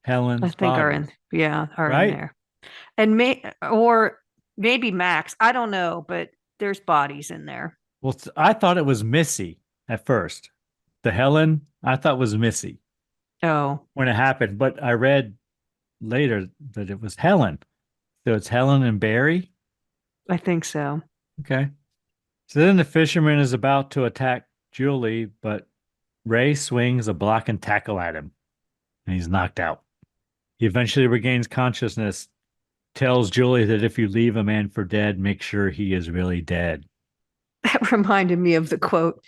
I think bodies. are right? in there. And maybe Max. I don't know, but there's bodies in there. Well, I thought it was Missy at first. The Helen, I thought was Missy. Oh. When it happened, but I read later that it was Helen. So it's Helen and Barry? I think so. Okay. So then the fisherman is about to attack Julie, but Ray swings a block and tackle at him, and he's knocked out. He eventually regains consciousness, tells Julie that if you leave a man for dead, make sure he is really dead. That reminded me of the quote.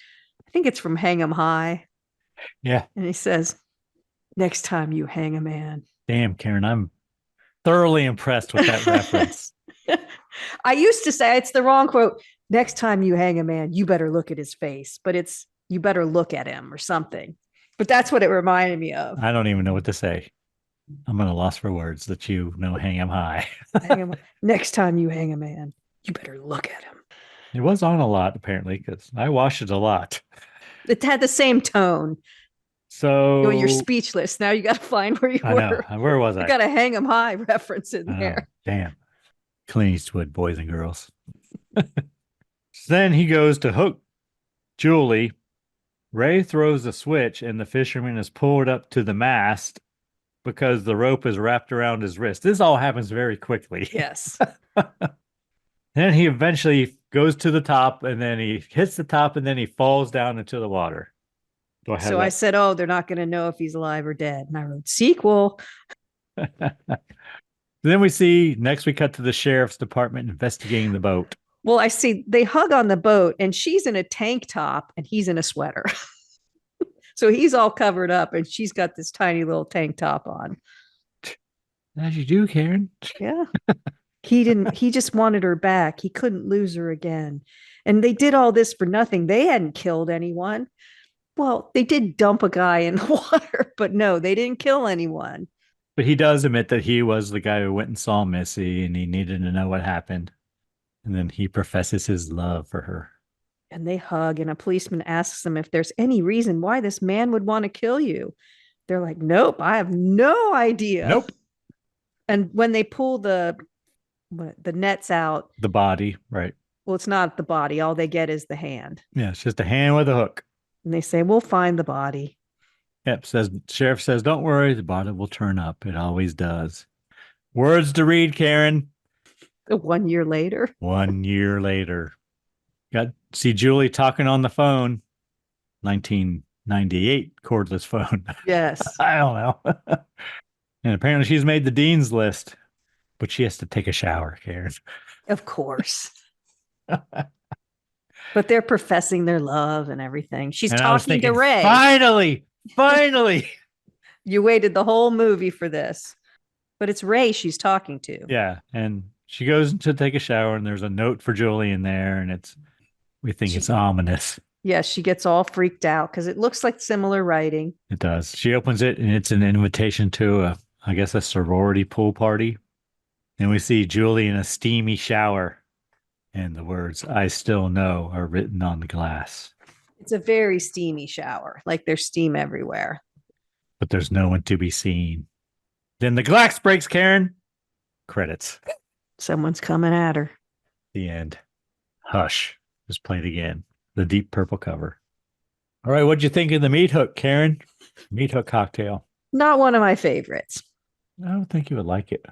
I think it's from Hang 'em High. Yeah. And he says, next time you hang a man. Damn, Karen, I'm thoroughly impressed with that reference. I used to say it's the wrong quote. Next time you hang a man, you better look at his face, but it's you better look at him or something. But that's what it reminded me of. I don't even know what to say. I'm at a loss for words that you know hang him high. Next time you hang a man, you better look at him. It was on a lot, apparently, because I watched it a lot. It had the same tone. So you're speechless. Now you got to find where you were. I know. Where was I? You got a hang 'em high reference in there. Damn. Clint Eastwood, boys and girls. So then he goes to hook Julie. Ray throws a switch, and the fisherman is pulled up to the mast because the rope is wrapped around his wrist. This all happens very quickly. Yes. Then he eventually goes to the top, and then he hits the top, and then he falls down into the water. So I said, oh, they're not going to know if he's alive or dead. And I wrote sequel. Then we cut to the sheriff's department investigating the boat. Well, I see they hug on the boat, and she's in a tank top and he's in a sweater. So he's all covered up and she's got this tiny little tank top on. As you do, Karen. Yeah. He just wanted her back. He couldn't lose her again. And they did all this for nothing. They hadn't killed anyone. Well, they did dump a guy in the water, but no, they didn't kill anyone. But he does admit that he was the guy who went and saw Missy and he needed to know what happened. And then he professes his love for her. And they hug, and a policeman asks them if there's any reason why this man would want to kill you. They're like, nope, I have no idea. Nope. And when they pull the nets out. The body, right. Well, it's not the body. All they get is the hand. Yeah, it's just a hand with a hook. And they say, we'll find the body. Yep, sheriff says, don't worry, the body will turn up. It always does. Words to read, Karen. 1 year later. 1 year later. Got to see Julie talking on the phone. 1998 cordless phone. Yes. I don't know. And apparently she's made the dean's list, but she has to take a shower, Karen. Of course. But they're professing their love and everything. She's And I was talking to thinking, Ray. finally. You waited the whole movie for this. But it's Ray she's talking to. Yeah. And she goes to take a shower and there's a note for Julie in there. And we think it's ominous. Yeah, she gets all freaked out because it looks like similar writing. It does. She opens it and it's an invitation to a sorority pool party. And we see Julie in a steamy shower. And the words, "I still know," are written on the glass. It's a very steamy shower. Like there's steam everywhere. But there's no one to be seen. Then the glass breaks, Karen. Credits. Someone's coming at her. The end. Hush is played again. The deep purple cover. All right, what'd you think of the meat hook, Karen? Meat hook cocktail. Not one of my favorites, I don't think you would like it.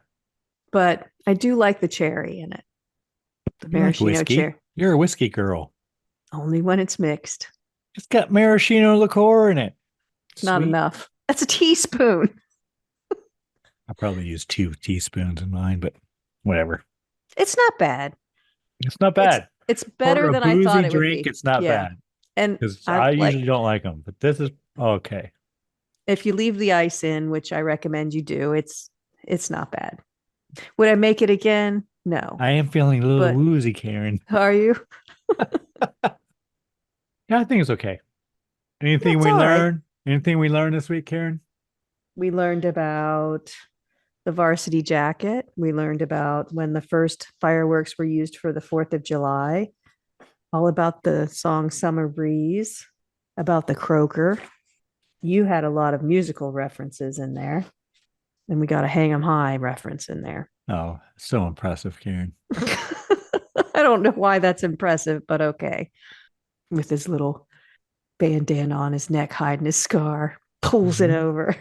but I do like the cherry in it. The You like maraschino whiskey? cherry. You're a whiskey girl. Only when it's mixed. It's got maraschino liqueur in it. Not Sweet. enough. That's a teaspoon. I probably used 2 teaspoons in mine, but whatever. It's not bad. It's not bad. It's better For a than I thought boozy it drink, would be. it's not Yeah. bad. And Because I I like, usually don't like them, but this is okay. if you leave the ice in, which I recommend you do, it's not bad. Would I make it again? No. I am feeling a little But- woozy, Karen. Are you? Yeah, I think it's okay. Anything It's we all right. learned? Anything we learned this week, Karen? We learned about the varsity jacket. We learned about when the first fireworks were used for the 4th of July. All about the song Summer Breeze, about the croaker. You had a lot of musical references in there. And we got a Hang 'em High reference in there. Oh, so impressive, Karen. I don't know why that's impressive, but okay. With his little bandana on his neck, hiding his scar, pulls it Mhm. over.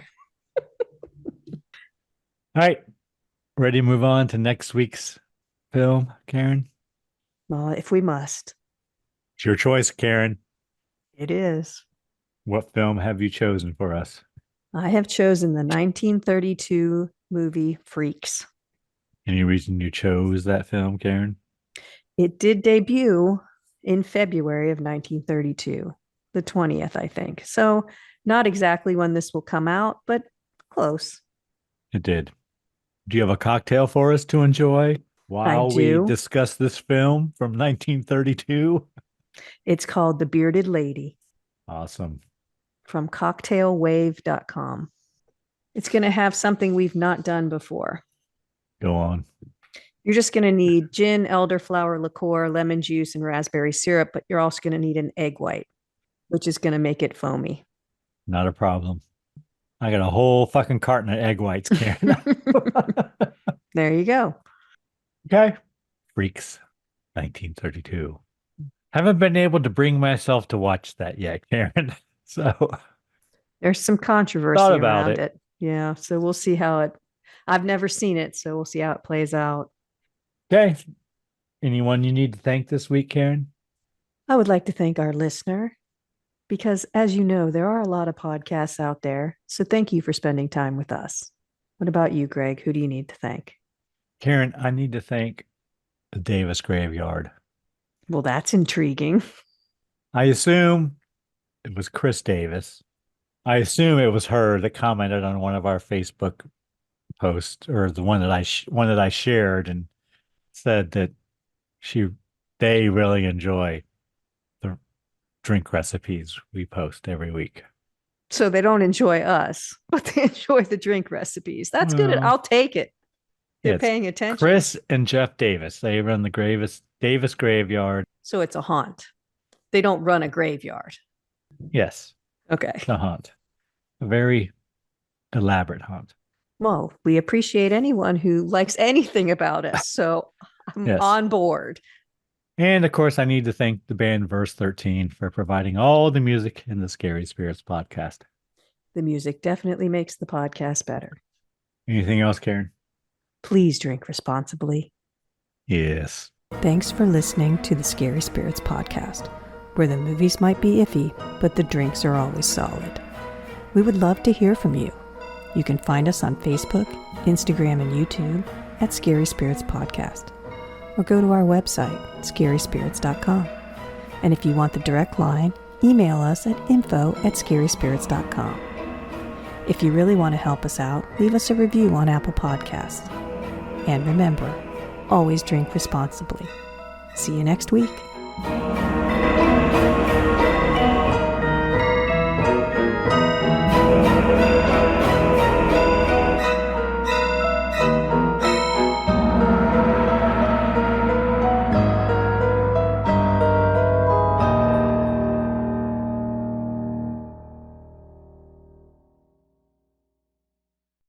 All right. Ready to move on to next week's film, Karen? Well, if we must, It's your choice, Karen. it is. What film have you chosen for us? I have chosen the 1932 movie Freaks. Any reason you chose that film, Karen? It did debut in February of 1932, the 20th, I think. So, not exactly when this will come out, but close. It did. Do you have a cocktail for us to enjoy while we do. discuss this film from 1932? It's called The Bearded Lady Awesome. from cocktailwave.com. It's going to have something we've not done before. Go on. You're just going to need gin, elderflower liqueur, lemon juice, and raspberry syrup, but you're also going to need an egg white, which is going to make it foamy. Not a problem. I got a whole fucking carton of egg whites, Karen. There you go. Okay. Freaks, 1932. Haven't been able to bring myself to watch that yet, Karen. So There's some controversy Thought about around it. it. Yeah. So we'll see how it, I've never seen it. So we'll see how it plays out. okay. Anyone you need to thank this week, Karen? I would like to thank our listener because, as you know, there are a lot of podcasts out there. So thank you for spending time with us. What about you, Greg? Who do you need to thank? Karen, I need to thank the Davis Graveyard. Well, that's intriguing. I assume it was Chris Davis. I assume it was her that commented on one of our Facebook posts, or the one that I shared, and said that they really enjoy the drink recipes we post every week. So they don't enjoy us, but they enjoy the drink recipes. That's good. Well, I'll take it. They're it's paying attention. Chris and Jeff Davis. They run the Davis Graveyard. So it's a haunt. They don't run a graveyard. Yes, Okay. it's a haunt. A very elaborate haunt. Well, we appreciate anyone who likes anything about us. So I'm Yes. on board. And of course, I need to thank the band Verse 13 for providing all the music in the Scary Spirits podcast. The music definitely makes the podcast better. Anything else, Karen? Please drink responsibly. Yes. Thanks for listening to the Scary Spirits podcast, where the movies might be iffy, but the drinks are always solid. We would love to hear from you. You can find us on Facebook, Instagram, and YouTube at Scary Spirits Podcast, or go to our website, scaryspirits.com. And if you want the direct line, email us at info@scaryspirits.com. If you really want to help us out, leave us a review on Apple Podcasts. And remember, always drink responsibly. See you next week.